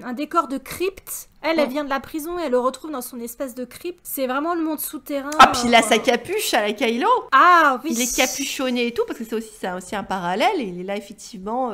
un décor de crypte, elle vient de la prison et elle le retrouve dans son espèce de crypte. C'est vraiment le monde souterrain. Ah, puis il a sa capuche à la Kylo. Ah, oui. Il est capuchonné et tout, parce que c'est aussi un parallèle. Et il est là, effectivement,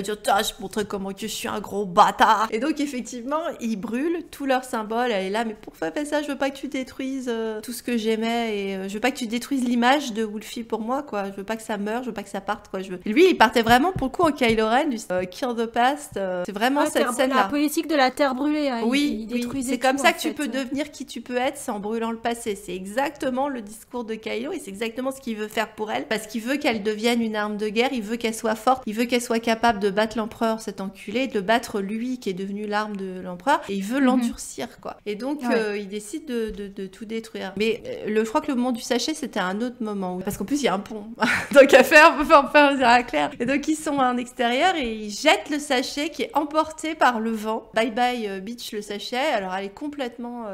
dire, ah, je montre comment que je suis un gros bâtard. Et donc, effectivement, il brûle tous leurs symboles. Elle est là, mais pourquoi faire ça? Je veux pas que tu détruises tout ce que j'aimais. Et je veux pas que tu détruises l'image de Wolfie pour moi, quoi. Je veux pas que ça meure, je veux pas que ça parte, quoi. Lui, il partait vraiment, pour le coup, en Kylo Ren, du Kill the Past. C'est vraiment cette La scène-là. politique de la terre brûlée. Hein. Oui, il oui. détruisait C'est comme tout, ça en que tu fait. peux devenir qui tu peux être, c'est en brûlant le passé. C'est exactement le discours de Kylo et c'est exactement ce qu'il veut faire pour elle, parce qu'il veut qu'elle devienne une arme de guerre, il veut qu'elle soit forte, il veut qu'elle soit capable de battre l'empereur, cet enculé, de battre lui qui est devenu l'arme de l'empereur, et il veut l'endurcir, quoi. Et donc, il décide de tout détruire. Mais je crois que le moment du sachet, c'était un autre moment. Parce qu'en plus, il y a un pont. Donc, à faire, on peut faire dire à Claire. Et donc, ils sont en extérieur et ils jettent le sachet qui est emporté par le vent. Bye bye, bitch, le sachet. Alors elle est complètement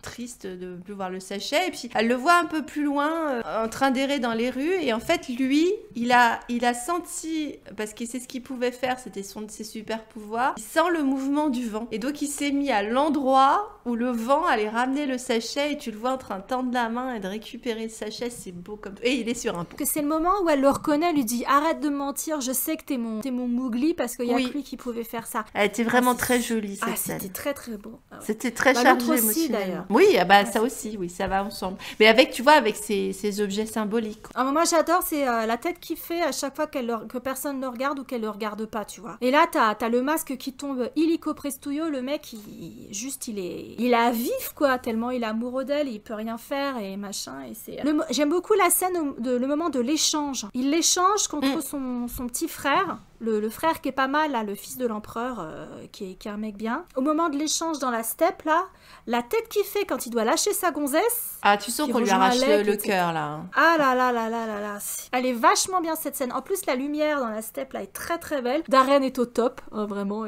triste de ne plus voir le sachet. Et puis elle le voit un peu plus loin, en train d'errer dans les rues. Et en fait, lui, il a senti, parce que c'est ce qu'il pouvait faire, c'était son de ses super pouvoirs, il sent le mouvement du vent. Et donc il s'est mis à l'endroit où le vent allait ramener le sachet et tu le vois en train de tendre la main et de récupérer le sachet. C'est beau comme... Et il est sur un pont. Que c'est le moment où elle le reconnaît, lui dit arrête de me mentir, je sais que t'es mon Mowgli parce qu'il y a que lui qui pouvait faire ça. Elle était vraiment très jolie cette scène. C'était très très beau. Ah ouais. C'était très chargé d'ailleurs. Oui, ça aussi, oui, ça va ensemble. Mais avec, tu vois, avec ces objets symboliques. Moi j'adore, c'est la tête qu'il fait à chaque fois que personne ne regarde ou qu'elle le regarde pas, tu vois. Et là t'as le masque qui tombe illico prestuo, le mec il est à vif quoi, tellement il est amoureux d'elle, il peut rien faire et machin. Et c'est j'aime beaucoup la scène le moment de l'échange. Il l'échange contre son petit frère. Le frère qui est pas mal, là, le fils de l'empereur, qui est un mec bien. Au moment de l'échange dans la steppe, là, la tête qu'il fait quand il doit lâcher sa gonzesse... Ah, tu sens qu'on lui arrache le cœur, là. Ah là là là là là là. Elle est vachement bien, cette scène. En plus, la lumière dans la steppe, là, est très très belle. Darren est au top, hein, vraiment.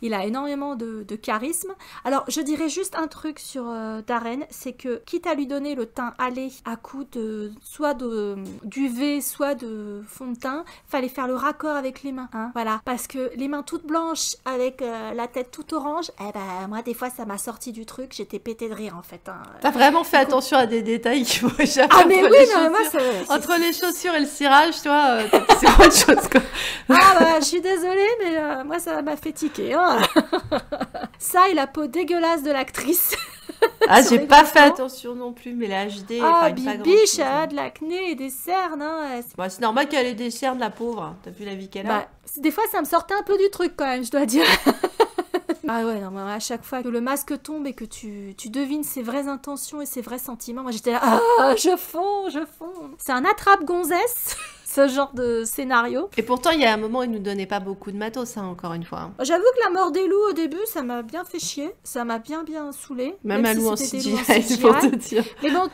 Il a énormément de charisme. Alors, je dirais juste un truc sur Darren, c'est que, quitte à lui donner le teint hâlé à coups de soit d'UV, soit de fond de teint, fallait faire le raccord avec les mains, hein, voilà, parce que les mains toutes blanches avec la tête toute orange, moi des fois ça m'a sorti du truc, j'étais pétée de rire en fait, hein. T'as vraiment fait attention à des détails qu'il faut jamais. Ah mais oui, non mais moi entre les chaussures et le cirage, toi, c'est autre chose quoi. Ah bah je suis désolée mais moi ça m'a fait tiquer, hein. Ça et la peau dégueulasse de l'actrice. Ah, j'ai pas fait attention non plus, mais la HD. Ah, Bibiche, elle a de l'acné et des cernes, hein. C'est normal qu'elle ait des cernes, la pauvre. T'as vu la vie qu'elle a? Des fois, ça me sortait un peu du truc quand même, je dois dire. Ah ouais, non, mais à chaque fois que le masque tombe et que tu devines ses vraies intentions et ses vrais sentiments, moi j'étais là, je fonds. C'est un attrape-gonzesse. Ce genre de scénario. Et pourtant, il y a un moment où il nous donnait pas beaucoup de matos, hein, encore une fois. J'avoue que la mort des loups, au début, ça m'a bien fait chier. Ça m'a bien saoulé. Même à loup en CGI, pour te dire. Mais bon,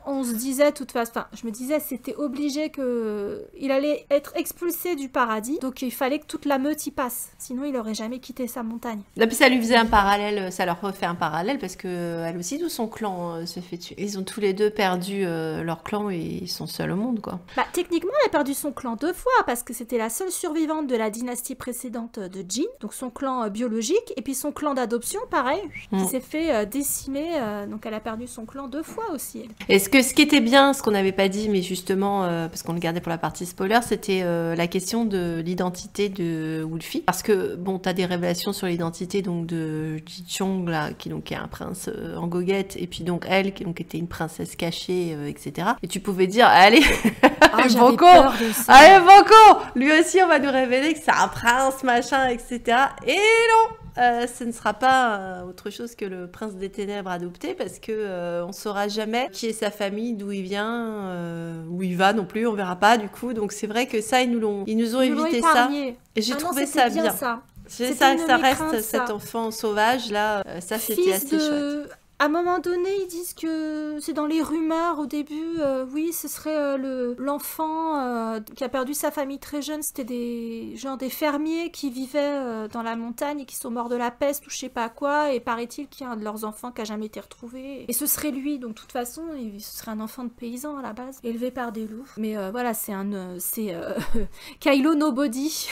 on se disait, de toute façon, enfin, je me disais, c'était obligé qu'il allait être expulsé du paradis, donc il fallait que toute la meute y passe. Sinon, il aurait jamais quitté sa montagne. Là, puis ça lui faisait un parallèle, ça leur refait un parallèle, parce que elle aussi, tout son clan se fait tuer. Ils ont tous les deux perdu leur clan et ils sont seuls au monde, quoi. Techniquement, elle a perdu son clan 2 fois, parce que c'était la seule survivante de la dynastie précédente de Jin, donc son clan biologique, et puis son clan d'adoption, pareil, qui s'est fait décimer, donc elle a perdu son clan 2 fois aussi, elle. Est-ce que ce qui était bien, ce qu'on n'avait pas dit, mais justement, parce qu'on le gardait pour la partie spoiler, c'était la question de l'identité de Wolfie. Parce que, bon, t'as des révélations sur l'identité donc de Ji Chong, là, qui donc est un prince en goguette, et puis donc elle, qui donc était une princesse cachée, etc. Et tu pouvais dire, allez, Banco, allez, Banco, lui aussi, on va nous révéler que c'est un prince, machin, etc. Et non! Ce ne sera pas autre chose que le prince des ténèbres adopté, parce que on saura jamais qui est sa famille, d'où il vient, où il va non plus, on verra pas du coup. Donc c'est vrai que ça, ils nous ont évité ça. Et j'ai trouvé ça bien. C'est ça, ça reste cet enfant sauvage là. Ça c'était assez chouette. À un moment donné, ils disent que c'est dans les rumeurs au début, oui, ce serait l'enfant qui a perdu sa famille très jeune, c'était des fermiers qui vivaient dans la montagne et qui sont morts de la peste ou je sais pas quoi, et paraît-il qu'il y a un de leurs enfants qui a jamais été retrouvé. Et ce serait lui, donc de toute façon, ce serait un enfant de paysan à la base, élevé par des loups. Mais voilà, c'est Kylo Nobody.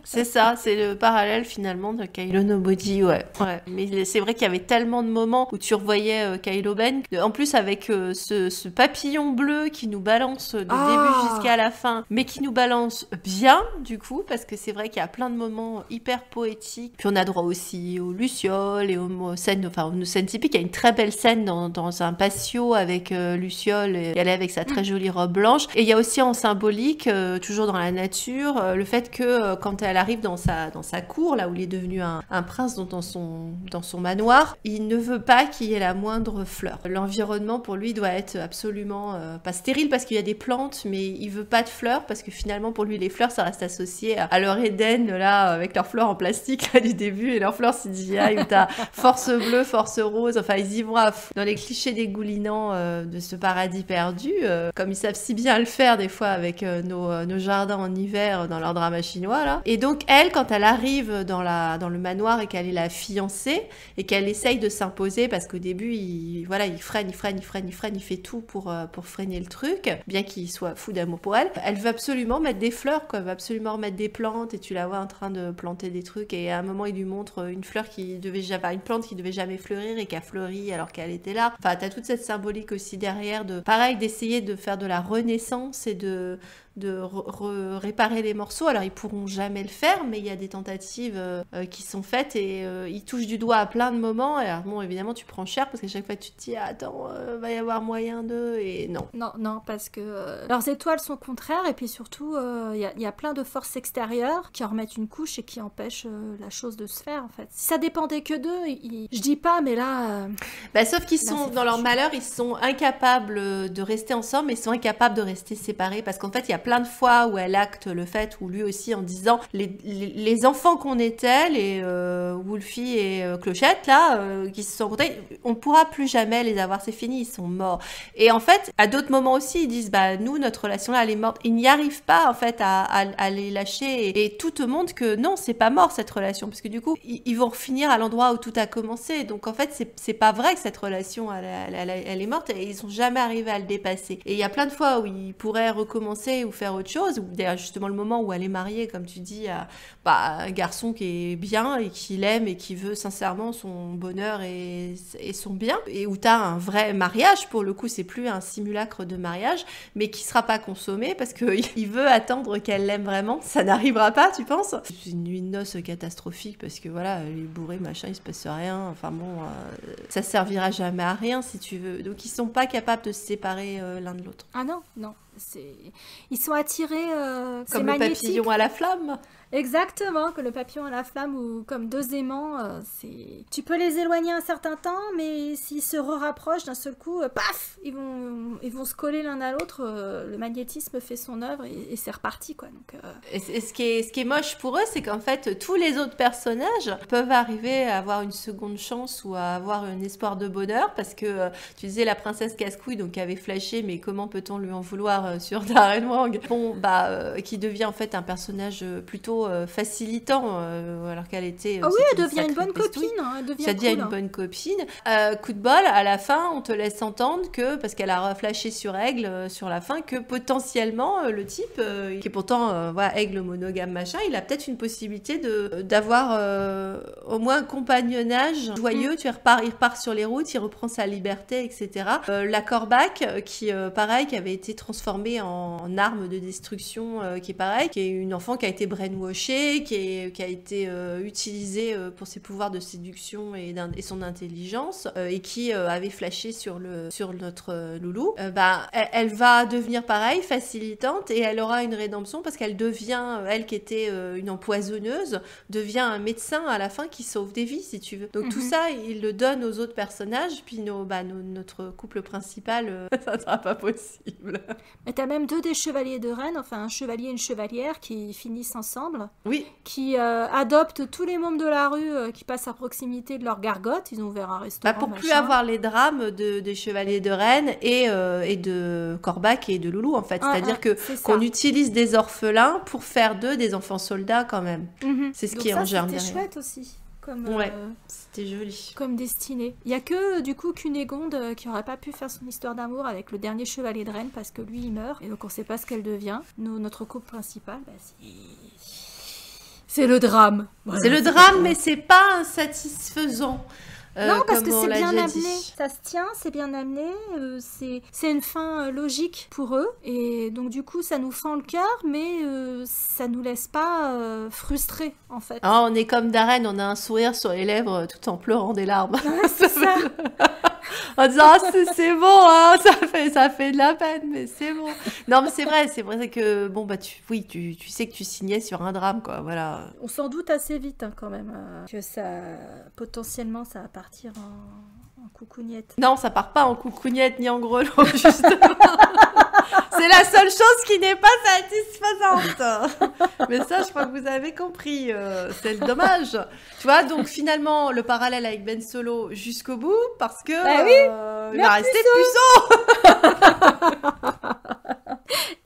C'est ça, c'est le parallèle finalement de Kylo Nobody, ouais. Mais c'est vrai qu'il y avait tellement de moments où tu revoyais Kylo Ben, en plus avec ce papillon bleu qui nous balance du début jusqu'à la fin, mais qui nous balance bien du coup, parce que c'est vrai qu'il y a plein de moments hyper poétiques. Puis on a droit aussi aux lucioles et aux scènes typiques. Il y a une très belle scène dans un patio avec Luciole, et elle est avec sa très jolie robe blanche. Et il y a aussi en symbolique, toujours dans la nature, le fait que quand elle arrive dans sa cour, là où il est devenu un prince, dans son manoir, il ne veut pas qu'il y ait la moindre fleur. L'environnement pour lui doit être absolument pas stérile, parce qu'il y a des plantes, mais il veut pas de fleurs, parce que finalement pour lui les fleurs ça reste associé à leur Éden là, avec leurs fleurs en plastique là du début, et leurs fleurs CGI où t'as force bleue, force rose, enfin ils y vont à fond dans les clichés dégoulinants de ce paradis perdu, comme ils savent si bien le faire des fois avec nos jardins en hiver dans leur drama chinois là. Et donc elle, quand elle arrive dans le manoir et qu'elle est la fiancée et qu'elle essaye de s'imposer parce qu'au début il freine, il fait tout pour freiner le truc, bien qu'il soit fou d'amour pour elle. Elle veut absolument mettre des fleurs, quoi, elle veut absolument mettre des plantes et tu la vois en train de planter des trucs et à un moment il lui montre une plante qui devait jamais fleurir et qui a fleuri alors qu'elle était là. Enfin, t'as toute cette symbolique aussi derrière d'essayer de faire de la renaissance et de réparer les morceaux. Alors ils pourront jamais le faire, mais il y a des tentatives qui sont faites et ils touchent du doigt à plein de moments. Et alors bon, évidemment tu prends cher parce qu'à chaque fois tu te dis attends, va y avoir moyen de... Et non, parce que leurs étoiles sont contraires et puis surtout il y a plein de forces extérieures qui en remettent une couche et qui empêchent la chose de se faire en fait. Si ça dépendait que d'eux, je dis pas, mais là sauf qu'ils sont dans leur malheur, ils sont incapables de rester ensemble, mais ils sont incapables de rester séparés parce qu'en fait il y a plein de fois où elle acte le fait, ou lui aussi, en disant les enfants qu'on était, les Wolfie et Clochette là, qui se sont rencontrés, on pourra plus jamais les avoir, c'est fini, ils sont morts. Et en fait à d'autres moments aussi ils disent nous notre relation là elle est morte, ils n'y arrivent pas en fait à les lâcher et tout te montre que non, c'est pas mort cette relation, parce que du coup ils vont finir à l'endroit où tout a commencé. Donc en fait c'est pas vrai que cette relation elle est morte et ils sont jamais arrivés à le dépasser. Et il y a plein de fois où ils pourraient recommencer ou faire autre chose, ou d'ailleurs justement le moment où elle est mariée, comme tu dis, à un garçon qui est bien et qui l'aime et qui veut sincèrement son bonheur et son bien, et où t'as un vrai mariage, pour le coup c'est plus un simulacre de mariage, mais qui sera pas consommé parce qu'il veut attendre qu'elle l'aime vraiment. Ça n'arrivera pas, tu penses? C'est une nuit de noces catastrophique parce que voilà, elle est bourrée, machin, il se passe rien, enfin bon, ça servira jamais à rien si tu veux. Donc ils sont pas capables de se séparer l'un de l'autre. Ah non, ils sont attirés, comme le papillon à la flamme. Exactement, que le papillon à la flamme, ou comme deux aimants, tu peux les éloigner un certain temps, mais s'ils se rapprochent d'un seul coup, paf, ils vont se coller l'un à l'autre, le magnétisme fait son œuvre et c'est reparti, quoi. Donc, Et ce qui est moche pour eux, c'est qu'en fait, tous les autres personnages peuvent arriver à avoir une seconde chance ou à avoir un espoir de bonheur, parce que tu disais la princesse casse-couille, donc qui avait flashé, mais comment peut-on lui en vouloir sur Darren Wang, qui devient en fait un personnage plutôt facilitant, alors qu'elle était... oui, elle devient une bonne copine. Ça devient une bonne copine. Coup de bol, à la fin, on te laisse entendre que, parce qu'elle a flashé sur Aigle sur la fin, que potentiellement, le type, qui est pourtant Aigle monogame machin, il a peut-être une possibilité d'avoir au moins un compagnonnage joyeux. Il repart sur les routes, il reprend sa liberté, etc. La Corbac, qui avait été transformée en arme de destruction, qui est une enfant qui a été brainwashée, qui a été utilisée pour ses pouvoirs de séduction et son intelligence, et qui avait flashé sur notre loulou. Elle va devenir pareil, facilitante, et elle aura une rédemption parce qu'elle devient, elle qui était une empoisonneuse, devient un médecin à la fin qui sauve des vies, si tu veux. Donc tout ça, il le donne aux autres personnages, puis notre couple principal, ça ne sera pas possible. Mais t'as même deux des chevaliers de Rennes, enfin un chevalier et une chevalière qui finissent ensemble. Oui. Qui adoptent tous les membres de la rue qui passent à proximité de leur gargote. Ils ont ouvert un restaurant. Pour plus avoir les drames des chevaliers de Rennes et de Corbac et de Loulou, en fait. C'est-à-dire qu'on utilise des orphelins pour faire d'eux des enfants soldats, quand même. C'est ce qui en germe derrière. C'était chouette aussi. C'était joli. Comme destinée. Il n'y a que, du coup, Cunégonde qui n'aurait pas pu faire son histoire d'amour avec le dernier chevalier de Rennes parce que lui, il meurt. Et donc, on ne sait pas ce qu'elle devient. Notre couple principal, c'est le drame. Voilà, c'est le drame, mais c'est pas insatisfaisant. Non, parce que c'est bien amené. Ça se tient, c'est bien amené. C'est une fin logique pour eux. Et donc, du coup, ça nous fend le cœur, mais ça nous laisse pas frustrés, en fait. Ah, on est comme Darren, on a un sourire sur les lèvres tout en pleurant des larmes. Ouais, c'est ça. En disant c'est bon, hein, ça fait de la peine, mais c'est bon. Non, mais c'est vrai que bon tu sais que tu signais sur un drame, quoi, voilà. On s'en doute assez vite, hein, quand même, que ça potentiellement ça va partir en coucougnette. Non, ça part pas en coucougnette ni en grelot, justement. C'est la seule chose qui n'est pas satisfaisante. Mais ça, je crois que vous avez compris. C'est le dommage. Tu vois, donc finalement, le parallèle avec Ben Solo jusqu'au bout, parce que il va rester Puceau.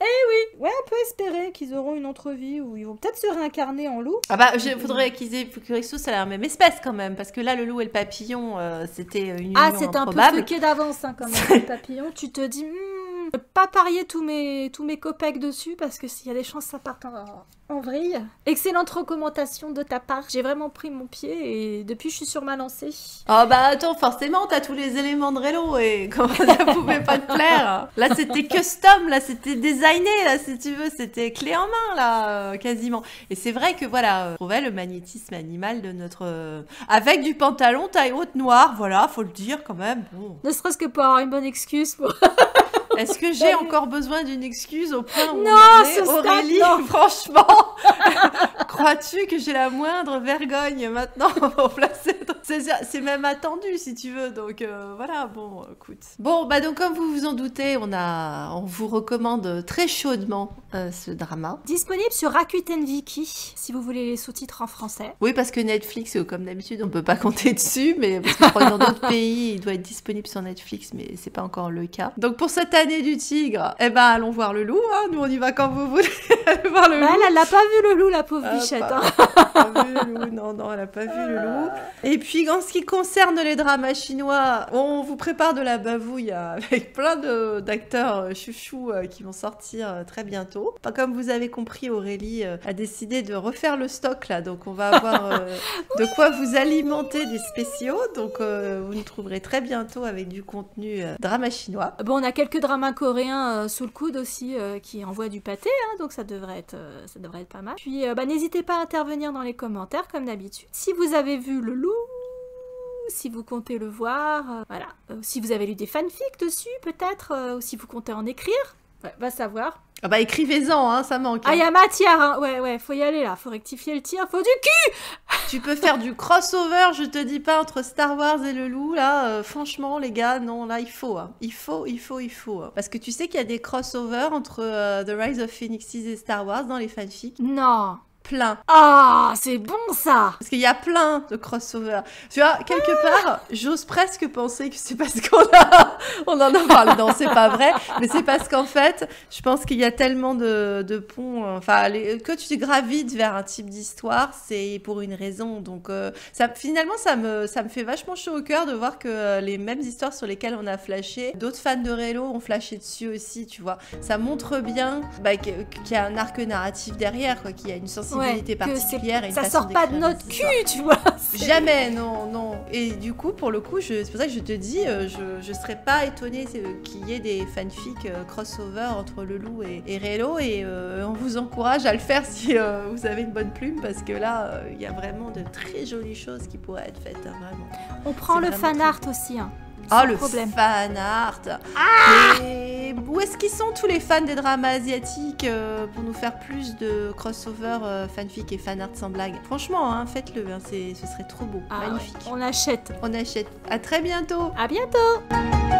Eh oui. ouais, on peut espérer qu'ils auront une autre vie où ils vont peut-être se réincarner en loup. Ah bah, faudrait qu'ils aient que restent à la même espèce quand même, parce que là, le loup et le papillon, c'était une union C'est un peu improbable. fucké d'avance hein, quand même, le papillon. Tu te dis, je peux pas parier tous mes copecs dessus parce que s'il y a des chances que ça parte en vrille. Excellente recommandation de ta part. J'ai vraiment pris mon pied et depuis je suis sur ma lancée. Oh bah attends, forcément, t'as tous les éléments de Relo et comment ça pouvait pas te plaire. Là, c'était custom, là, c'était designé, là, si tu veux, c'était clé en main, là, quasiment. Et c'est vrai que voilà, on trouvait le magnétisme animal de notre... avec du pantalon taille haute noire, voilà, faut le dire quand même. Bon. Ne serait-ce que pour avoir une bonne excuse pour... Est-ce que j'ai encore besoin d'une excuse au point où non, on en est, Aurélie, stade, non. franchement, crois-tu que j'ai la moindre vergogne maintenant pour placer c'est même attendu si tu veux, donc voilà, bon, écoute. Bon, bah donc comme vous vous en doutez, on vous recommande très chaudement ce drama. Disponible sur Rakuten Viki, si vous voulez les sous-titres en français. Oui, parce que Netflix, comme d'habitude, on peut pas compter dessus, mais parce que je crois que dans d'autres pays, il doit être disponible sur Netflix, mais c'est pas encore le cas. Donc pour cette année du tigre, eh ben allons voir le loup, hein. Nous on y va quand vous voulez. Allez voir le loup. Elle a pas vu le loup, la pauvre bichette. Pas vu le loup, non, elle a pas vu le loup. Et puis en ce qui concerne les dramas chinois, on vous prépare de la bavouille avec plein d'acteurs chouchous qui vont sortir très bientôt. Enfin, comme vous avez compris, Aurélie a décidé de refaire le stock là, donc on va avoir de quoi vous alimenter des spéciaux. Donc vous nous trouverez très bientôt avec du contenu drama chinois. Bon, on a quelques dramas coréens sous le coude aussi qui envoient du pâté, hein, donc ça devrait être pas mal. Puis n'hésitez pas à intervenir dans les commentaires comme d'habitude. Si vous avez vu le loup, si vous comptez le voir, voilà. Si vous avez lu des fanfics dessus peut-être, ou si vous comptez en écrire, va savoir. Ah bah écrivez-en, hein, ça manque. Ah, il y a matière, hein. Ouais, faut y aller là, faut rectifier le tir, faut du cul. Tu peux faire du crossover, je te dis pas, entre Star Wars et le loup, là, franchement, les gars, non, là, il faut. Hein. Il faut. Hein. Parce que tu sais qu'il y a des crossovers entre The Rise of Phoenix et Star Wars dans les fanfics. Non. Plein. Ah, c'est bon ça. Parce qu'il y a plein de crossovers. Tu vois, quelque part, j'ose presque penser que c'est parce qu'on en a parlé. Non, c'est pas vrai. Mais c'est parce qu'en fait, je pense qu'il y a tellement de ponts. Enfin, que tu gravites vers un type d'histoire, c'est pour une raison. Donc, finalement, ça me fait vachement chaud au cœur de voir que les mêmes histoires sur lesquelles on a flashé, d'autres fans de Relo ont flashé dessus aussi, tu vois. Ça montre bien qu'il y a un arc narratif derrière, quoi, qu'il y a une sensibilité particulière et une ça façon sort pas de d'écrire notre des cul, histoires. tu vois. Jamais, non. Et du coup, pour le coup, c'est pour ça que je te dis, je serais pas étonnée qu'il y ait des fanfics crossover entre le loup et Relo, et on vous encourage à le faire si vous avez une bonne plume, parce que là, il y a vraiment de très jolies choses qui pourraient être faites, hein, vraiment. On prend le fan art aussi, hein. Ah, le problème. fan art. Et où est-ce qu'ils sont tous les fans des dramas asiatiques pour nous faire plus de crossover fanfic et fan art sans blague? Franchement, hein, faites-le, hein, ce serait trop beau, magnifique. Ouais, on achète. On achète. À très bientôt. À bientôt.